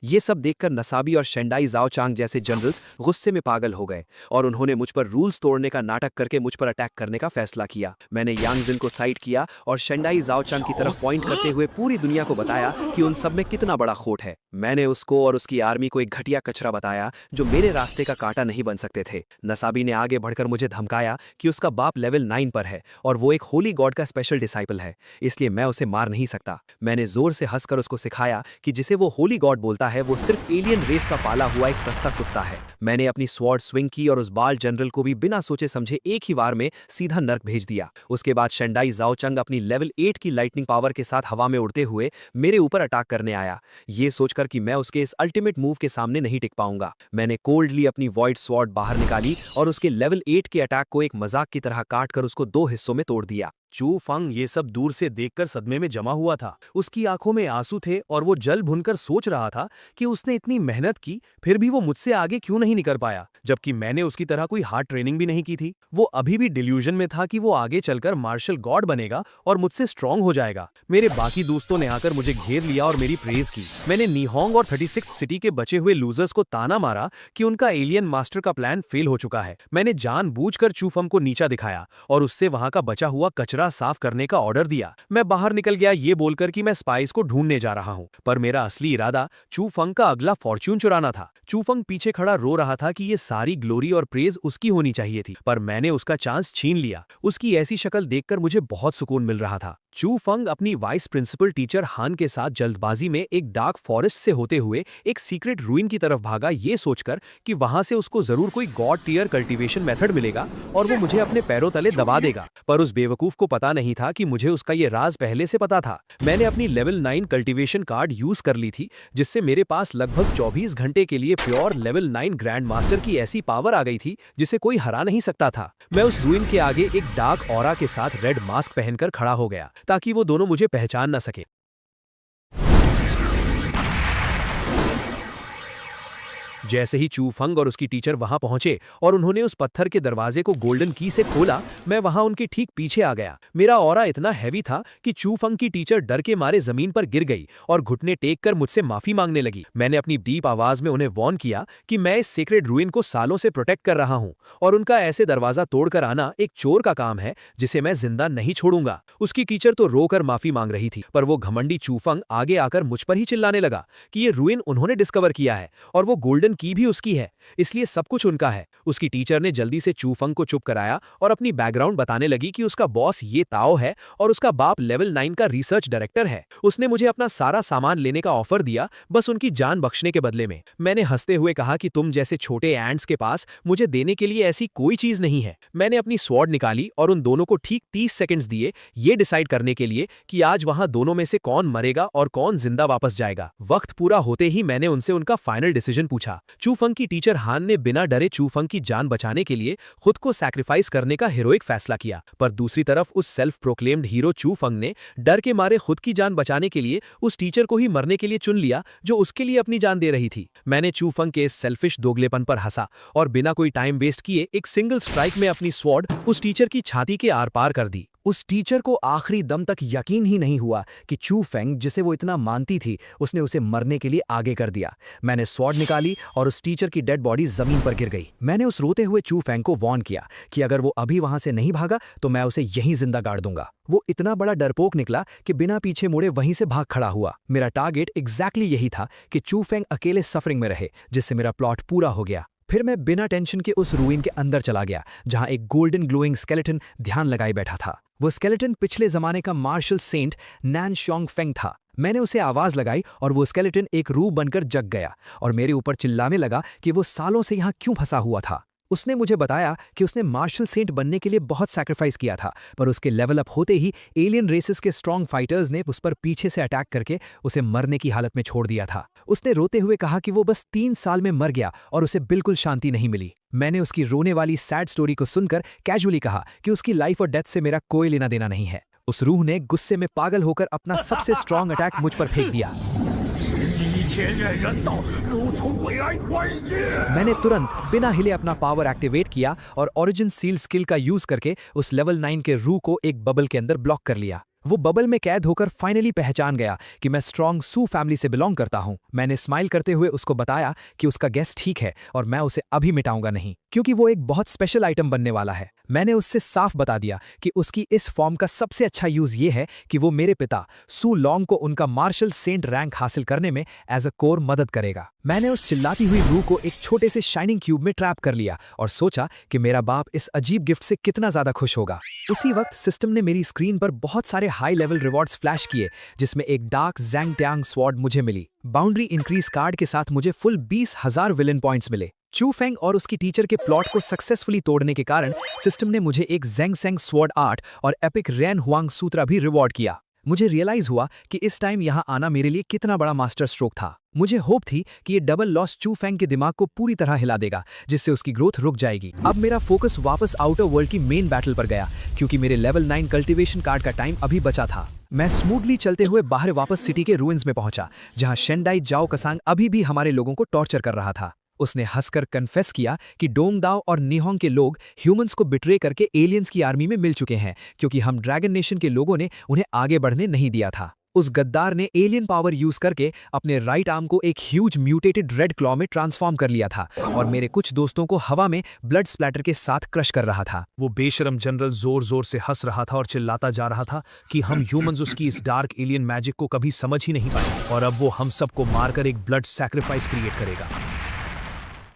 ये सब देखकर नसाबी और शेंडाई जाओ चांग जैसे जनरल्स गुस्से में पागल हो गए और उन्होंने मुझ पर रूल्स तोड़ने का नाटक करके मुझ पर अटैक करने का फैसला किया। मैंने यांग जिन को साइड किया और शेंडाई जाओ चांग की तरफ पॉइंट करते हुए पूरी दुनिया को बताया कि उन सब में कितना बड़ा खोट है। मैंने उसको और उसकी आर्मी को एक घटिया कचरा बताया जो मेरे रास्ते का कांटा नहीं बन सकते थे। नसाबी ने आगे बढ़कर मुझे धमकाया कि उसका बाप लेवल 9 पर है और वो एक होली गॉड का स्पेशल डिसाइपल है, इसलिए मैं उसे मार नहीं सकता। मैंने जोर से हंसकर उसको सिखाया कि जिसे वो होली गॉड बोलता है वो सिर्फ एलियन रेस का पाला हुआ एक सस्ता कुत्ता है। मैंने अपनी स्वॉर्ड स्विंग की और उस बाल जनरल को भी बिना सोचे समझे एक ही वार में सीधा नर्क भेज दिया। उसके बाद शेंडाई जाओ चंग अपनी लेवल 8 की लाइटनिंग पावर के साथ हवा में उड़ते हुए मेरे ऊपर अटैक करने आया, ये सोचकर कि मैं उसके इस अल्टीमेट मूव के सामने नहीं टिक पाऊंगा। मैंने कोल्डली अपनी वॉइड स्वॉर्ड बाहर निकाली और उसके लेवल 8 के अटैक को एक मजाक की तरह काट कर उसको 2 हिस्सों में तोड़ दिया। चू फेंग ये सब दूर से देखकर सदमे में जमा हुआ था। उसकी आंखों में आंसू थे और वो जल भुनकर सोच रहा था कि उसने इतनी मेहनत की फिर भी वो मुझसे आगे क्यों नहीं निकल पाया, जबकि मैंने उसकी तरह कोई हार्ड ट्रेनिंग भी नहीं की थी। वो अभी भी डिल्यूजन में था कि वो आगे चलकर मार्शल गॉड बनेगा और मुझसे स्ट्रांग हो जाएगा। मेरे बाकी दोस्तों ने आकर मुझे घेर लिया और मेरी प्रेज की। मैंने नीहोंग और 36 सिटी के बचे हुए लूजर्स को ताना मारा कि उनका एलियन मास्टर का प्लान फेल हो चुका है। मैंने जानबूझकर चू फेंग को नीचा दिखाया और उससे वहां का बचा हुआ कचरा कचरा साफ करने का ऑर्डर दिया। मैं बाहर निकल गया ये बोलकर कि मैं स्पाइस को ढूंढने जा रहा हूं, पर मेरा असली इरादा चू फंग का अगला फॉर्च्यून चुराना था। चू फंग पीछे खड़ा रो रहा था कि ये सारी ग्लोरी और प्रेज उसकी होनी चाहिए थी, पर मैंने उसका चांस छीन लिया। उसकी ऐसी शक्ल देखकर मुझे बहुत सुकून मिल रहा था। चू फंग अपनी वाइस प्रिंसिपल टीचर हान के साथ जल्दबाजी में एक डार्क फॉरेस्ट से होते हुए एक सीक्रेट रूइन की तरफ भागा, ये सोचकर कि वहां से उसको जरूर कोई गॉड टियर कल्टीवेशन मेथड मिलेगा और वो मुझे अपने पैरों तले दबा देगा। पर उस बेवकूफ को पता नहीं था कि मुझे उसका ये राज पहले से पता था। मैंने अपनी लेवल 9 कल्टीवेशन कार्ड यूज कर ली थी, जिससे मेरे पास लगभग 24 घंटे के लिए प्योर लेवल 9 ग्रैंड मास्टर की ऐसी पावर आ गई थी जिसे कोई हरा नहीं सकता था। मैं उस रूइन के आगे एक डार्क ऑरा के साथ रेड मास्क पहनकर खड़ा हो गया ताकि वो दोनों मुझे पहचान न सके। जैसे ही चू फंग और उसकी टीचर वहां पहुंचे और उन्होंने उस पत्थर के दरवाजे को गोल्डन की से खोला, मैं वहां उनके ठीक पीछे आ गया। मेरा ऑरा इतना हैवी था कि चू फंग की टीचर डर के मारे जमीन पर गिर गई और घुटने टेक कर मुझसे माफी मांगने लगी। मैंने अपनी डीप आवाज में उन्हें वॉर्न किया कि मैं इस सीक्रेट रूइन को सालों से प्रोटेक्ट कर रहा हूं और उनका ऐसे दरवाजा तोड़कर आना एक चोर का काम है जिसे मैं जिंदा नहीं छोड़ूंगा। उसकी टीचर तो रोकर माफी मांग रही थी, पर वो घमंडी चू फंग आगे आकर मुझ पर ही चिल्लाने लगा कि ये रूइन उन्होंने डिस्कवर किया है और वो गोल्डन की भी उसकी है, इसलिए सब कुछ उनका है। उसकी टीचर ने जल्दी से चू फंग को चुप कराया और अपनी बैकग्राउंड बताने लगी कि उसका बॉस ये ताओ है और उसका बाप लेवल 9 का रिसर्च डायरेक्टर है। उसने मुझे अपना सारा सामान लेने का ऑफर दिया, बस उनकी जान बख्शने के बदले में। मैंने हंसते हुए कहा कि तुम जैसे छोटे एंट्स के पास मुझे देने के लिए ऐसी कोई चीज नहीं है। मैंने अपनी स्वॉर्ड निकाली और उन दोनों को ठीक 30 सेकंड्स दिए ये डिसाइड करने के लिए कि आज वहां दोनों में से कौन मरेगा और कौन जिंदा वापस जाएगा। वक्त पूरा होते ही मैंने उनसे उनका फाइनल डिसीजन पूछा। चू फंग की टीचर हान ने बिना डरे चू फंग की जान बचाने के लिए खुद को सैक्रिफाइस करने का हीरोइक फैसला किया, पर दूसरी तरफ उस सेल्फ प्रोक्लेम्ड हीरो चू फंग ने डर के मारे खुद की जान बचाने के लिए उस टीचर को ही मरने के लिए चुन लिया जो उसके लिए अपनी जान दे रही थी। मैंने चू फंग के इस सेल्फिश दोगलेपन पर हंसा और बिना कोई टाइम वेस्ट किए एक सिंगल स्ट्राइक में अपनी स्वॉर्ड उस टीचर की छाती के आर पार कर दी। उस टीचर को आखिरी दम तक यकीन ही नहीं हुआ कि चू फेंग, जिसे वो इतना मानती थी, उसने उसे मरने के लिए आगे कर दिया। मैंने स्वॉर्ड निकाली और उस टीचर की डेड बॉडी जमीन पर गिर गई। मैंने उस रोते हुए चू फेंग को वॉर्न किया कि अगर वो अभी वहां से नहीं भागा तो मैं उसे यहीं जिंदा गाड़ दूंगा। वो इतना बड़ा डरपोक निकला कि बिना पीछे मुड़े वहीं से भाग खड़ा हुआ। मेरा टारगेट एग्जैक्टली यही था कि चू फेंग अकेले सफरिंग में रहे, जिससे मेरा प्लॉट पूरा हो गया। फिर मैं बिना टेंशन के उस रूइन के अंदर चला गया जहां एक गोल्डन ग्लोइंग स्केलेटन ध्यान लगाए बैठा था। वो स्केलेटन पिछले जमाने का मार्शल सेंट नैन शोंग फेंग था। मैंने उसे आवाज लगाई और वो स्केलेटन एक रूह बनकर जग गया और मेरे ऊपर चिल्लाने लगा कि वो सालों से यहाँ क्यों फंसा हुआ था। उसने मुझे बताया कि उसने मार्शल सेंट बनने के लिए बहुत सैक्रिफाइस किया था, पर उसके लेवल अप होते ही एलियन रेसेस के स्ट्रॉन्ग फाइटर्स ने उस पर पीछे से अटैक करके उसे मरने की हालत में छोड़ दिया था। उसने रोते हुए कहा कि वो बस 3 साल में मर गया और उसे बिल्कुल शांति नहीं मिली। मैंने उसकी रोने वाली सैड स्टोरी को सुनकर कैजुअली कहा कि उसकी लाइफ और डेथ से मेरा कोई लेना देना नहीं है। उस रूह ने गुस्से में पागल होकर अपना सबसे स्ट्रॉन्ग अटैक मुझ पर फेंक दिया। मैंने तुरंत बिना हिले अपना पावर एक्टिवेट किया और ओरिजिन सील स्किल का यूज करके उस लेवल 9 के रूह को एक बबल के अंदर ब्लॉक कर लिया। वो बबल में कैद होकर फाइनली पहचान गया कि मैं स्ट्रॉन्ग सू फैमिली से बिलोंग करता हूं। मैंने स्माइल करते हुए उसको बताया कि उसका गेस ठीक है और मैं उसे अभी मिटाऊंगा नहीं, क्योंकि वो एक बहुत स्पेशल आइटम बनने वाला है। मैंने उससे साफ बता दिया कि उसकी इस फॉर्म का सबसे अच्छा यूज ये है कि वो मेरे पिता सू लॉन्ग को उनका मार्शल सेंट रैंक हासिल करने में एज अ कोर मदद करेगा। मैंने उस चिल्लाती हुई रूह को एक छोटे से शाइनिंग क्यूब में ट्रैप कर लिया और सोचा कि मेरा बाप इस अजीब गिफ्ट से कितना ज्यादा खुश होगा। उसी वक्त सिस्टम ने मेरी स्क्रीन पर बहुत सारे हाई लेवल रिवॉर्ड्स फ्लैश किए, जिसमें एक डार्क ज़ैंग ट्यांग स्वॉर्ड मुझे मिली। बाउंड्री इंक्रीज कार्ड के साथ मुझे फुल 20,000 विलन पॉइंट्स मिले। चू फेंग और उसकी टीचर के प्लॉट को सक्सेसफुली तोड़ने के कारण सिस्टम ने मुझे एक ज़ैंग सेंग स्वॉर्ड आर्ट और एपिक रेन हुआंग सूत्रा भी रिवॉर्ड किया। मुझे रियलाइज हुआ कि इस टाइम यहाँ आना मेरे लिए कितना बड़ा मास्टर स्ट्रोक था। मुझे होप थी कि ये डबल लॉस चू फेंग के दिमाग को पूरी तरह हिला देगा, जिससे उसकी ग्रोथ रुक जाएगी। अब मेरा फोकस वापस आउटर वर्ल्ड की मेन बैटल पर गया, क्योंकि मेरे लेवल 9 कल्टीवेशन कार्ड का टाइम अभी बचा था। मैं स्मूथली चलते हुए बाहर वापस सिटी के रूइंस में पहुंचा, जहां शेंडाई जाओ कसांग अभी भी हमारे लोगों को टॉर्चर कर रहा था। उसने हंसकर कन्फेस किया कि डोंगदाओ और निहोंग के लोग ह्यूमंस को बिट्रे करके एलियंस की आर्मी में मिल चुके हैं, क्योंकि हम ड्रैगन नेशन के लोगों ने उन्हें आगे बढ़ने नहीं दिया था। उस गद्दार ने एलियन पावर यूज करके अपने राइट आर्म को एक ह्यूज म्यूटेटेड रेड क्लॉ में ट्रांसफॉर्म कर लिया था और मेरे कुछ दोस्तों को हवा में ब्लड स्प्लैटर के साथ क्रश कर रहा था। वो बेशरम जनरल जोर जोर से हंस रहा था और चिल्लाता जा रहा था कि हम ह्यूमंस उसकी इस डार्क एलियन मैजिक को कभी समझ ही नहीं पाए और अब वो हम सबको मारकर एक ब्लड सैक्रिफाइस क्रिएट करेगा।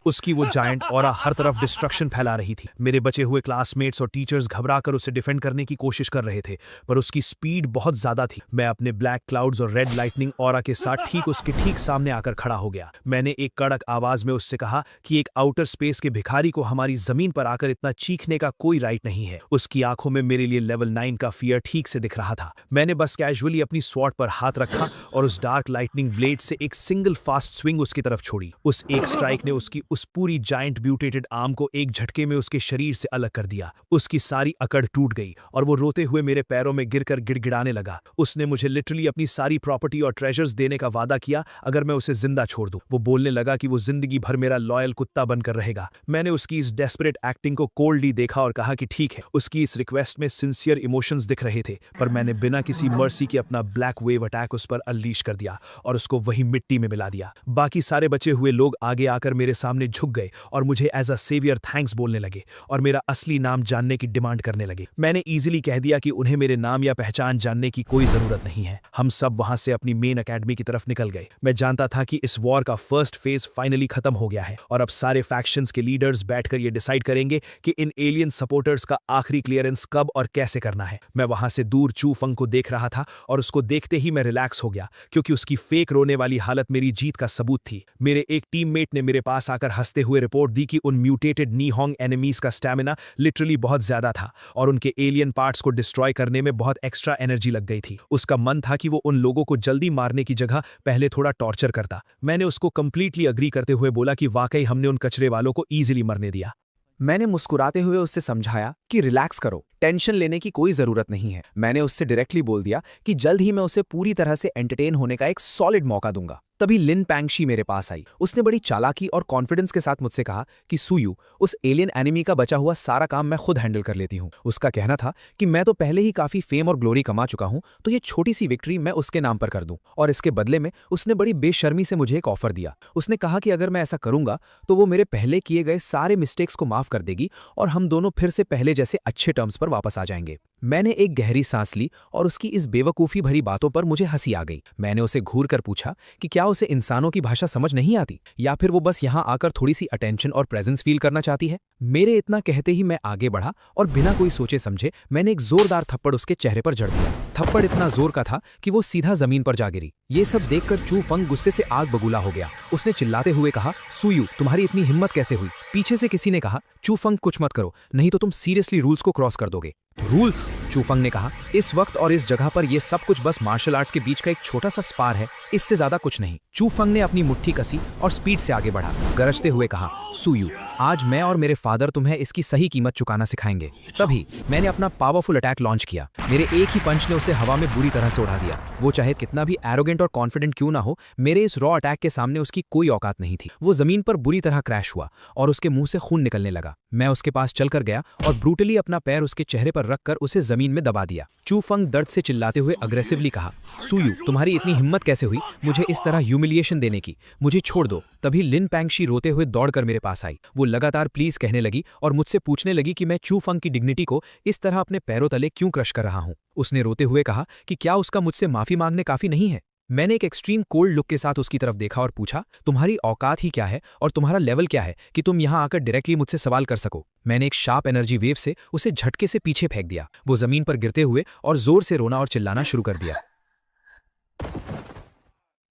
उसकी वो जायंट ऑरा हर तरफ डिस्ट्रक्शन फैला रही थी। मेरे बचे हुए क्लासमेट्स और टीचर्स घबराकर उसे डिफेंड करने की कोशिश कर रहे थे, पर उसकी स्पीड बहुत ज्यादा थी। मैं अपने ब्लैक क्लाउड्स और रेड लाइटनिंग ऑरा के साथ ठीक उसके ठीक सामने आकर खड़ा हो गया। मैंने एक कड़क आवाज में उससे कहा कि एक आउटर स्पेस के भिखारी को हमारी जमीन पर आकर इतना चीखने का कोई राइट नहीं है। उसकी आंखों में मेरे लिए लेवल 9 का फियर ठीक से दिख रहा था। मैंने बस कैजुअली अपनी स्वॉर्ड पर हाथ रखा और उस डार्क लाइटनिंग ब्लेड से एक सिंगल फास्ट स्विंग उसकी तरफ छोड़ी। उस एक स्ट्राइक ने उसकी उस पूरी जायंट म्यूटेटेड आर्म को एक झटके में उसके शरीर से अलग कर दिया। उसकी सारी अकड़ टूट गई और वो रोते हुए मेरे पैरों में गिरकर गिड़गिड़ाने लगा। उसने मुझे लिटरली अपनी सारी प्रॉपर्टी और ट्रेजर्स देने का वादा किया अगर मैं उसे जिंदा छोड़ दूं। वो बोलने लगा कि वो जिंदगी भर मेरा लॉयल कुत्ता बनकर रहेगा। मैंने उसकी इस डेस्परेट एक्टिंग को कोल्डली देखा और कहा कि ठीक है। उसकी इस रिक्वेस्ट में सिंसियर इमोशंस दिख रहे थे, पर मैंने बिना किसी मर्सी के अपना ब्लैक वेव अटैक उस पर अनलीश कर दिया और उसको वही मिट्टी में मिला दिया। बाकी सारे बचे हुए लोग आगे आकर मेरे सामने झुक गए और मुझे एज अ सेवियर थैंक्स बोलने लगे और मेरा असली नाम जानने की डिमांड करने लगे। मैंने इजीली कह दिया कि उन्हें मेरे नाम या पहचान जानने की कोई जरूरत नहीं है। हम सब वहां से अपनी मेन एकेडमी की तरफ निकल गए। मैं जानता था कि इस वॉर का फर्स्ट फेज फाइनली खत्म हो गया है और अब सारे फैक्शंस के लीडर्स बैठकर ये डिसाइड करेंगे कि इन एलियन सपोर्टर्स का आखिरी क्लियरेंस कब और कैसे करना है। मैं वहां से दूर चू फंग को देख रहा था और उसको देखते ही मैं रिलैक्स हो गया, क्योंकि उसकी फेक रोने वाली हालत मेरी जीत का सबूत थी। मेरे एक टीममेट ने मेरे पास आकर हंसते हुए रिपोर्ट दी कि उन म्यूटेटेड नीहोंग एनिमीज का स्टैमिना लिटरली बहुत ज्यादा था और उनके एलियन पार्ट्स को डिस्ट्रॉय करने में बहुत एक्स्ट्रा एनर्जी लग गई थी। उसका मन था कि वो उन लोगों को जल्दी मारने की जगह पहले थोड़ा टॉर्चर करता। मैंने उसको कंप्लीटली अग्री करते हुए बोला कि वाकई हमने उन कचरे वालों को ईजिली मरने दिया। मैंने मुस्कुराते हुए उससे समझाया कि रिलैक्स करो, टेंशन लेने की कोई जरूरत नहीं है। मैंने उससे डायरेक्टली बोल दिया कि जल्द ही मैं उसे पूरी तरह से एंटरटेन होने का एक सॉलिड मौका दूंगा। तभी लिन पैंगशी मेरे पास आई। उसने बड़ी चालाकी और कॉन्फिडेंस के साथ मुझसे कहा कि सुयू, उस एलियन एनिमी का बचा हुआ सारा काम मैं खुद हैंडल कर लेती हूँ। उसका कहना था कि मैं तो पहले ही काफी फेम और ग्लोरी कमा चुका हूँ, तो ये छोटी सी विक्ट्री मैं उसके नाम पर कर दूं। और इसके बदले में उसने बड़ी बेशर्मी से मुझे एक ऑफर दिया। उसने कहा कि अगर मैं ऐसा करूंगा तो वो मेरे पहले किए गए सारे मिस्टेक्स को माफ कर देगी और हम दोनों फिर से पहले जैसे अच्छे टर्म्स पर वापस आ जाएंगे। मैंने एक गहरी सांस ली और उसकी इस बेवकूफ़ी भरी बातों पर मुझे हंसी आ गई। मैंने उसे घूर कर पूछा कि क्या उसे इंसानों की भाषा समझ नहीं आती, या फिर वो बस यहाँ आकर थोड़ी सी अटेंशन और प्रेजेंस फील करना चाहती है। मेरे इतना कहते ही मैं आगे बढ़ा और बिना कोई सोचे समझे मैंने एक जोरदार थप्पड़ उसके चेहरे पर जड़ दिया। थप्पड़ इतना जोर का था कि वो सीधा जमीन पर जा गिरी। ये सब देखकर चू फंग गुस्से से आग बबूला हो गया। उसने चिल्लाते हुए कहा, सुयू, तुम्हारी इतनी हिम्मत कैसे हुई? पीछे से किसी ने कहा, चू फंग कुछ मत करो, नहीं तो तुम सीरियसली रूल्स को क्रॉस कर दोगे। रूल्स? चू फंग ने कहा, इस वक्त और इस जगह पर यह सब कुछ बस मार्शल आर्ट्स के बीच का एक छोटा सा स्पार है, इससे ज्यादा कुछ नहीं। चू फंग ने अपनी मुट्ठी कसी और स्पीड से आगे बढ़ा, गरजते हुए कहा, सुयू, आज मैं और मेरे फादर तुम्हें इसकी सही कीमत चुकाना सिखाएंगे। तभी मैंने अपना पावरफुल अटैक लॉन्च किया। मेरे एक ही पंच ने उसे हवा में बुरी तरह से उड़ा दिया। वो चाहे कितना भी एरोगेंट और कॉन्फिडेंट क्यों ना हो, मेरे इस रॉ अटैक के सामने उसकी कोई औकात नहीं थी। वो जमीन पर बुरी तरह क्रैश हुआ और उसके मुंह से खून निकलने लगा। मैं उसके पास चलकर गया और ब्रूटली अपना पैर उसके चेहरे पर रखकर उसे जमीन में दबा दिया। चू फंग दर्द से चिल्लाते हुए अग्रेसिवली कहा, सुयू, तुम्हारी इतनी हिम्मत कैसे हुई मुझे इस तरह ह्यूमिलिएशन देने की? मुझे छोड़ दो। तभी लिन पैंगशी रोते हुए दौड़कर मेरे पास आई। वो लगातार प्लीज कहने लगी और मुझसे पूछने लगी कि मैं चू फंग की डिग्निटी को इस तरह अपने पैरों तले क्यों क्रश कर रहा हूं। उसने रोते हुए कहा कि क्या उसका मुझसे माफी मांगने काफी नहीं है। मैंने एक एक्सट्रीम कोल्ड लुक के साथ उसकी तरफ देखा और पूछा, तुम्हारी औकात ही क्या है और तुम्हारा लेवल क्या है कि तुम यहां आकर डायरेक्टली मुझसे सवाल कर सको? मैंने एक शार्प एनर्जी वेव से उसे झटके से पीछे फेंक दिया। वो जमीन पर गिरते हुए और जोर से रोना और चिल्लाना शुरू कर दिया।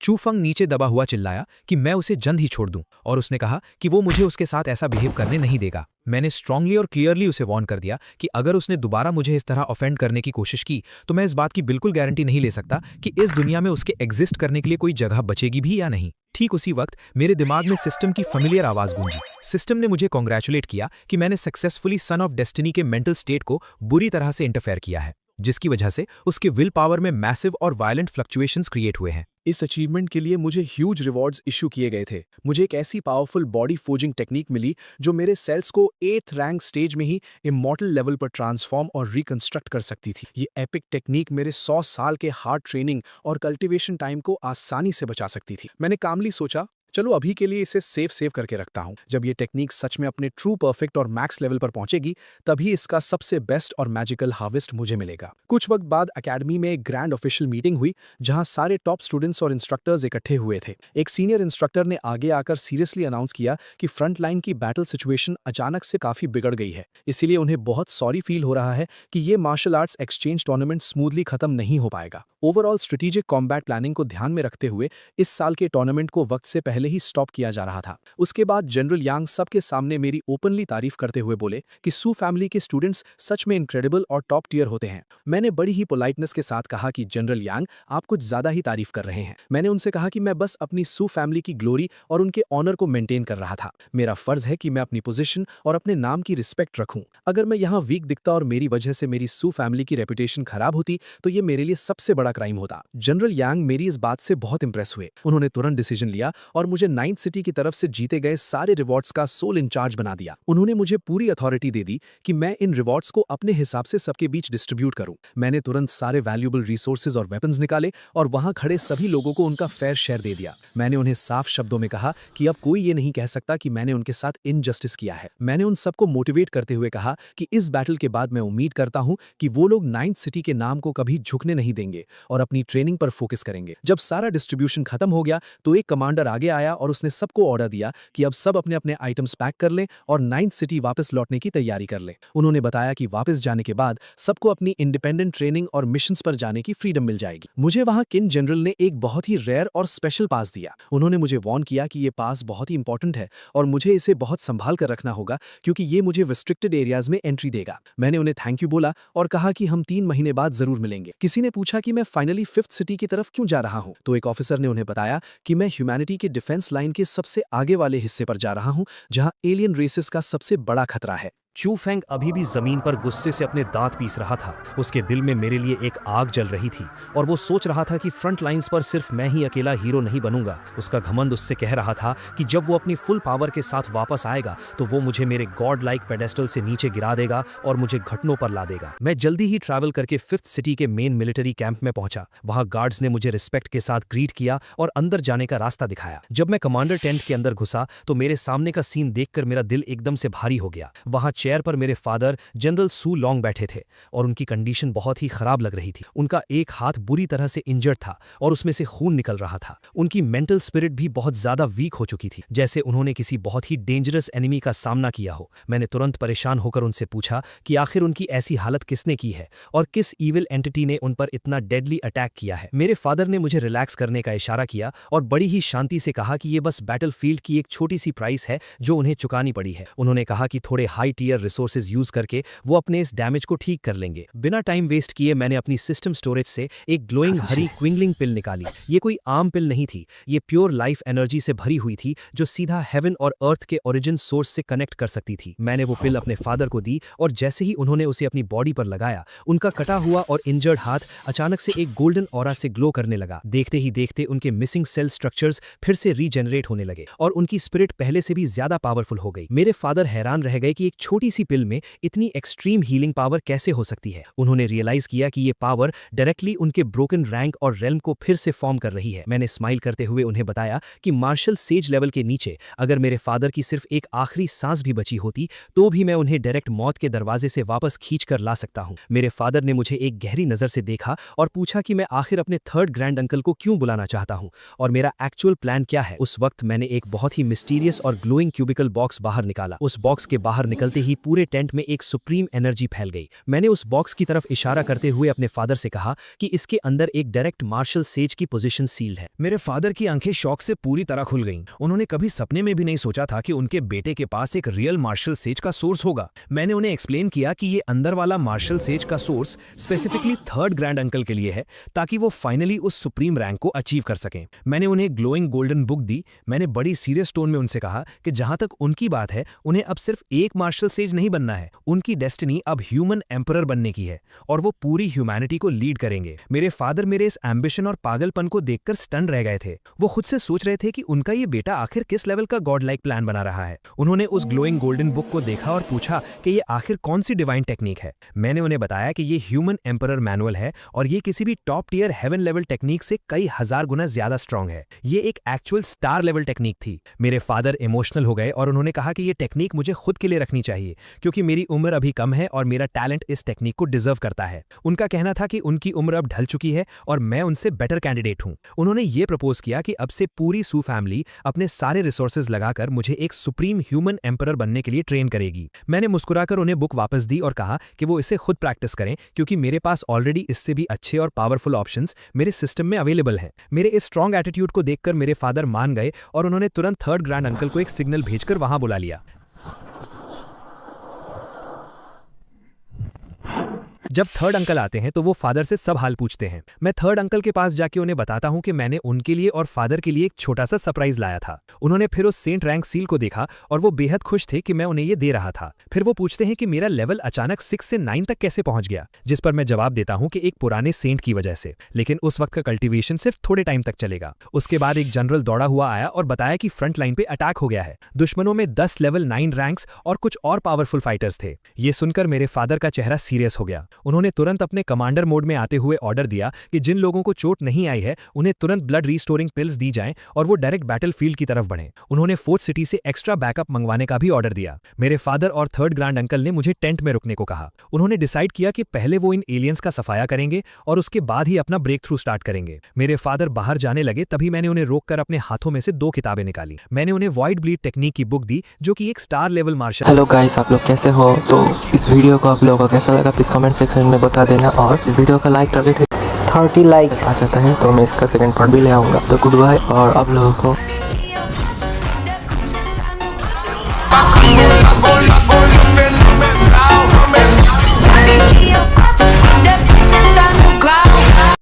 चू फंग नीचे दबा हुआ चिल्लाया कि मैं उसे जल्द ही छोड़ दूं और उसने कहा कि वो मुझे उसके साथ ऐसा बिहेव करने नहीं देगा। मैंने स्ट्रांगली और क्लियरली उसे वार्न कर दिया कि अगर उसने दोबारा मुझे इस तरह ऑफेंड करने की कोशिश की तो मैं इस बात की बिल्कुल गारंटी नहीं ले सकता कि इस दुनिया में उसके एग्जिस्ट करने के लिए कोई जगह बचेगी भी या नहीं। ठीक उसी वक्त मेरे दिमाग में सिस्टम की फेमिलियर आवाज गूंजी। सिस्टम ने मुझे कॉन्ग्रेचुलेट किया कि मैंने सक्सेसफुली सन ऑफ डेस्टिनी के मेंटल स्टेट को बुरी तरह से इंटरफेयर किया है। जिसकी वजह से उसके विल पावर में मैसिव और वायलेंट फ्लक्चुएशंस क्रिएट हुए हैं। इस अचीवमेंट के लिए मुझे ह्यूज रिवॉर्ड्स इशू किए गए थे। मुझे एक ऐसी पावरफुल बॉडी फोर्जिंग टेक्निक मिली जो मेरे सेल्स को 8th रैंक स्टेज में ही इमॉर्टल लेवल पर ट्रांसफॉर्म और रिकंस्ट्रक्ट कर सकती थी। ये एपिक टेक्निक मेरे 100 साल के हार्ड ट्रेनिंग और कल्टीवेशन टाइम को आसानी से बचा सकती थी। मैंने कामली सोचा, चलो अभी के लिए इसे सेव करके रखता हूं। जब ये टेक्निक सच में अपने ट्रू परफेक्ट और मैक्स लेवल पर पहुंचेगी, तभी इसका सबसे बेस्ट और मैजिकल हार्वेस्ट मुझे मिलेगा। कुछ वक्त बाद एकेडमी में एक ग्रैंड ऑफिशियल मीटिंग हुई, जहां सारे टॉप स्टूडेंट्स और इंस्ट्रक्टर्स इकट्ठे हुए थे। एक सीनियर इंस्ट्रक्टर ने आगे आकर सीरियसली अनाउंस किया कि फ्रंट लाइन की बैटल सिचुएशन अचानक से काफी बिगड़ गई है, इसीलिए उन्हें बहुत सॉरी फील हो रहा है कि ये martial arts exchange tournament smoothly खत्म नहीं हो पाएगा। ओवरऑल स्ट्रेटेजिक कॉम्बैट प्लानिंग को ध्यान में रखते हुए इस साल के टूर्नामेंट को वक्त से पहले ही स्टॉप किया जा रहा था। उसके बाद जनरल यांग सबके सामने मेरी ओपनली तारीफ करते हुए बोले कि सू फैमिली के स्टूडेंट्स सच में इनक्रेडिबल और टॉप टियर होते हैं। मैंने बड़ी ही पोलाइटनेस के साथ कहा कि जनरल यांग, आप कुछ ज्यादा ही तारीफ कर रहे हैं। मैंने उनसे कहा कि मैं बस अपनी सू फैमिली की ग्लोरी और उनके ऑनर को मेंटेन कर रहा था। मेरा फर्ज है कि मैं अपनी पोजीशन और अपने नाम की रिस्पेक्ट रखूं। अगर मैं यहाँ वीक दिखता और मेरी वजह से मेरी सू फैमिली की रेपुटेशन खराब होती, तो ये मेरे लिए सबसे बड़ा क्राइम होता। जनरल यांग मेरी इस बात से बहुत इंप्रेस हुए। उन्होंने तुरंत डिसीजन लिया और मुझे 9th सिटी की तरफ से जीते गए सारे रिवॉर्ड्स का सोल इंचार्ज बना दिया। उन्होंने मुझे पूरी अथॉरिटी दे दी कि मैं इन रिवॉर्ड्स को अपने हिसाब से सबके बीच डिस्ट्रीब्यूट करूं। मैंने तुरंत सारे वैल्यूएबल रिसोर्सेज और वेपन्स निकाले और वहां खड़े सभी लोगों को उनका फेयर शेयर दे दिया। मैंने उन्हें साफ शब्दों में कहा कि अब कोई ये नहीं कह सकता कि मैंने उनके साथ इनजस्टिस किया है। मैंने उन सबको मोटिवेट करते हुए कहा कि इस बैटल के बाद मैं उम्मीद करता हूं कि वो लोग 9th सिटी के नाम को कभी झुकने नहीं देंगे और अपनी ट्रेनिंग पर फोकस करेंगे। जब सारा डिस्ट्रीब्यूशन खत्म हो गया तो एक कमांडर आगे आया और उसने सबको ऑर्डर दिया कि अब सब अपने अपने आइटम्स पैक कर लें और 9th सिटी वापस लौटने की तैयारी कर लें। उन्होंने बताया कि वापस जाने के बाद सबको अपनी इंडिपेंडेंट ट्रेनिंग और मिशंस पर जाने की फ्रीडम मिल जाएगी। मुझे वहां किन जनरल ने एक बहुत ही रेयर और स्पेशल पास दिया। उन्होंने मुझे वार्न किया कि ये पास बहुत ही इंपॉर्टेंट है और मुझे इसे बहुत संभाल कर रखना होगा, क्योंकि ये मुझे रिस्ट्रिक्टेड एरियाज में एंट्री देगा। मैंने उन्हें थैंक यू बोला और कहा कि हम 3 महीने बाद जरूर मिलेंगे। किसी ने पूछा कि मैं फाइनली 5th सिटी की तरफ क्यों जा रहा हूं, तो एक ऑफिसर ने उन्हें बताया कि मैं ह्यूमैनिटी के डिफेंस लाइन के सबसे आगे वाले हिस्से पर जा रहा हूं, जहां एलियन रेसेस का सबसे बड़ा खतरा है। चू फेंग अभी भी जमीन पर गुस्से से अपने दांत पीस रहा था। उसके दिल में मेरे लिए एक आग जल रही थी और वो सोच रहा था कि फ्रंट लाइंस पर सिर्फ मैं ही अकेला हीरो नहीं बनूंगा। उसका घमंड उससे कह रहा था कि जब वो अपनी फुल पावर के साथ वापस आएगा तो वो मुझे मेरे गॉड लाइक पेडेस्टल से नीचे गिरा देगा और मुझे घुटनों पर ला देगा। मैं जल्दी ही ट्रैवल करके 5th सिटी के मेन मिलिट्री कैंप में पहुंचा। वहां गार्ड्स ने मुझे रिस्पेक्ट के साथ ग्रीट किया और अंदर जाने का रास्ता दिखाया। जब मैं कमांडर टेंट के अंदर घुसा तो मेरे सामने का सीन देखकर मेरा दिल एकदम से भारी हो गया। वहां चेयर पर मेरे फादर जनरल सू लॉन्ग बैठे थे और उनकी कंडीशन बहुत ही खराब लग रही थी। उनका एक हाथ बुरी तरह से इंजर्ड था और उसमें से खून निकल रहा था। उनकी मेंटल स्पिरिट भी बहुत ज्यादा वीक हो चुकी थी, जैसे उन्होंने किसी बहुत ही डेंजरस एनिमी का सामना किया हो। मैंने तुरंत परेशान होकर उनसे पूछा कि आखिर उनकी ऐसी हालत किसने की है और किस ईविल एंटिटी ने उन पर इतना डेडली अटैक किया है। मेरे फादर ने मुझे रिलैक्स करने का इशारा किया और बड़ी ही शांति से कहा कि यह बस बैटलफील्ड की एक छोटी सी प्राइस है जो उन्हें चुकानी पड़ी है। उन्होंने कहा कि थोड़े हाई टियर रिसोर्सेज यूज करके वो अपने इस डैमेज को ठीक कर लेंगे। बिना टाइम वेस्ट किए मैंने अपनी सिस्टम स्टोरेज से एक ग्लोइंग हरी क्विंगलिंग पिल निकाली। ये कोई आम पिल नहीं थी, ये प्योर लाइफ एनर्जी से भरी हुई थी जो सीधा हेवन और अर्थ के ओरिजिन सोर्स से कनेक्ट कर सकती थी। मैंने वो पिल अपने फादर को दी और जैसे ही उन्होंने उसे अपनी बॉडी पर लगाया, उनका कटा हुआ और इंजर्ड हाथ अचानक से एक गोल्डन ऑरा से ग्लो करने लगा। देखते ही देखते उनके मिसिंग सेल स्ट्रक्चर्स फिर से रीजनरेट होने लगे और उनकी स्पिरिट पहले से भी ज्यादा पावरफुल हो गई। मेरे फादर हैरान रह गए कि एक छोटी सी पिल में इतनी एक्सट्रीम हीलिंग पावर कैसे हो सकती है। उन्होंने रियलाइज किया कि ये पावर डायरेक्टली उनके ब्रोकन रैंक और रेल्म को फिर से फॉर्म कर रही है। मैंने स्माइल करते हुए उन्हें बताया कि मार्शल सेज लेवल के नीचे अगर मेरे फादर की सिर्फ एक आखिरी सांस भी बची होती तो भी मैं उन्हें डायरेक्ट मौत के दरवाजे से वापस खींच कर ला सकता हूं। मेरे फादर ने मुझे एक गहरी नजर से देखा और पूछा कि मैं आखिर अपने 3rd ग्रैंड अंकल को क्यों बुलाना चाहता हूं और मेरा एक्चुअल प्लान क्या है। उस वक्त मैंने एक बहुत ही मिस्टीरियस और ग्लोइंग क्यूबिकल बॉक्स बाहर निकाला। उस बॉक्स के बाहर निकलते ही पूरे टेंट में एक सुप्रीम एनर्जी फैल गई। मैंने उस बॉक्स की तरफ इशारा करते हुए अपने फादर से कहा कि इसके अंदर एक डायरेक्ट मार्शल सेज की पोजीशन सील्ड है। मेरे फादर की आंखें शौक से पूरी तरह खुल गईं। उन्होंने कभी सपने में भी नहीं सोचा था कि उनके बेटे के पास एक रियल मार्शल सेज का सोर्स होगा। मैंने उन्हें एक्सप्लेन किया कि ये अंदर वाला मार्शल सेज का source specifically 3rd grand uncle के लिए है, ताकि वो फाइनली उस सुप्रीम रैंक को अचीव कर सकें। मैंने उन्हें ग्लोइंग गोल्डन बुक दी। मैंने बड़ी सीरियस टोन में उनसे कहा कि जहां तक उनकी बात है, उन्हें अब सिर्फ एक मार्शल सेज नहीं बनना है। उनकी डेस्टिनी अब ह्यूमन एम्परर बनने की है और वो पूरी ह्यूमैनिटी को लीड करेंगे। मेरे फादर मेरे इस एम्बिशन और पागलपन को देखकर स्टन रह गए थे। वो खुद से सोच रहे थे कि उनका ये बेटा आखिर किस लेवल का गॉड लाइक प्लान बना रहा है। उन्होंने उस ग्लोइंग गोल्डन बुक को देखा और पूछा कि ये आखिर कौन सी डिवाइन टेक्निक है। मैंने उन्हें बताया कि ये ह्यूमन एम्परर मैनुअल है और ये किसी भी top tier heaven level technique से कई हजार गुना ज्यादा स्ट्रांग है। ये एक एक्चुअल स्टार लेवल टेक्निक थी। मेरे फादर इमोशनल हो गए और उन्होंने कहा कि ये टेक्निक मुझे खुद के लिए रखनी चाहिए क्योंकि मेरी उम्र अभी कम है और मेरा टैलेंट इस टेक्निक को डिजर्व करता है। उनका कहना था कि उनकी उम्र अब ढल चुकी है और मैं उनसे बेटर कैंडिडेट हूं। उन्होंने ये प्रपोज किया कि अब से पूरी सू फैमिली अपने सारे रिसोर्सेज लगाकर मुझे एक सुप्रीम ह्यूमन एम्परर बनने के लिए ट्रेन करेगी। मैंने मुस्कुराकर उन्हें बुक वापस दी और कहा कि वो इसे खुद प्रैक्टिस करें क्योंकि मेरे पास ऑलरेडी इससे भी अच्छे और पावरफुल ऑप्शंस मेरे सिस्टम में अवेलेबल हैं। मेरे इस स्ट्रॉन्ग एटीट्यूड को देखकर मेरे फादर मान गए और उन्होंने तुरंत थर्ड ग्रैंड अंकल को एक सिग्नल भेजकर वहां बुला लिया। जब थर्ड अंकल आते हैं तो वो फादर से सब हाल पूछते हैं। मैं थर्ड अंकल के पास जाके उन्हें बताता हूं कि मैंने उनके लिए और फादर के लिए एक छोटा सा सरप्राइज लाया था। उन्होंने फिर उस सेंट रैंक सील को देखा और वो बेहद खुश थे कि मैं उन्हें ये दे रहा था। फिर वो पूछते हैं कि मेरा लेवल अचानक 6 से 9 तक कैसे पहुंच गया, जिस पर मैं जवाब देता हूं कि एक पुराने सेंट की वजह से, लेकिन उस वक्त का कल्टीवेशन सिर्फ थोड़े टाइम तक चलेगा। उसके बाद एक जनरल दौड़ा हुआ आया और बताया कि फ्रंट लाइन पे अटैक हो गया है। दुश्मनों में 10 लेवल 9 रैंक्स और कुछ और पावरफुल फाइटर्स थे। ये सुनकर मेरे फादर का चेहरा सीरियस हो गया। उन्होंने तुरंत अपने कमांडर मोड में आते हुए ऑर्डर दिया कि जिन लोगों को चोट नहीं आई है उन्हें तुरंत ब्लड रीस्टोरिंग पिल्स दी जाएं और वो डायरेक्ट बैटलफील्ड की तरफ बढ़ें। उन्होंने फोर्थ सिटी से एक्स्ट्रा बैकअप मंगवाने का भी ऑर्डर दिया। मेरे फादर और थर्ड ग्रैंड अंकल ने मुझे टेंट में रुकने को कहा। उन्होंने डिसाइड किया कि पहले वो इन एलियंस का सफाया करेंगे और उसके बाद ही अपना ब्रेक थ्रू स्टार्ट करेंगे। मेरे फादर बाहर जाने लगे तभी मैंने उन्हें रोककर अपने हाथों में से 2 किताबें निकाली। मैंने उन्हें वॉइड ब्लीड टेक्निक की बुक दी जो कि एक star level martial. Hello guys, आप लोग कैसे हो? तो इस वीडियो को आप लोगों को कैसा लगा प्लीज कमेंट सेक्शन में बता देना और इस वीडियो का लाइक टारगेट 30 लाइक्स आ जाता है तो मैं इसका सेकंड पार्ट भी ले आऊँगा। तो गुड बाय और आप लोगों को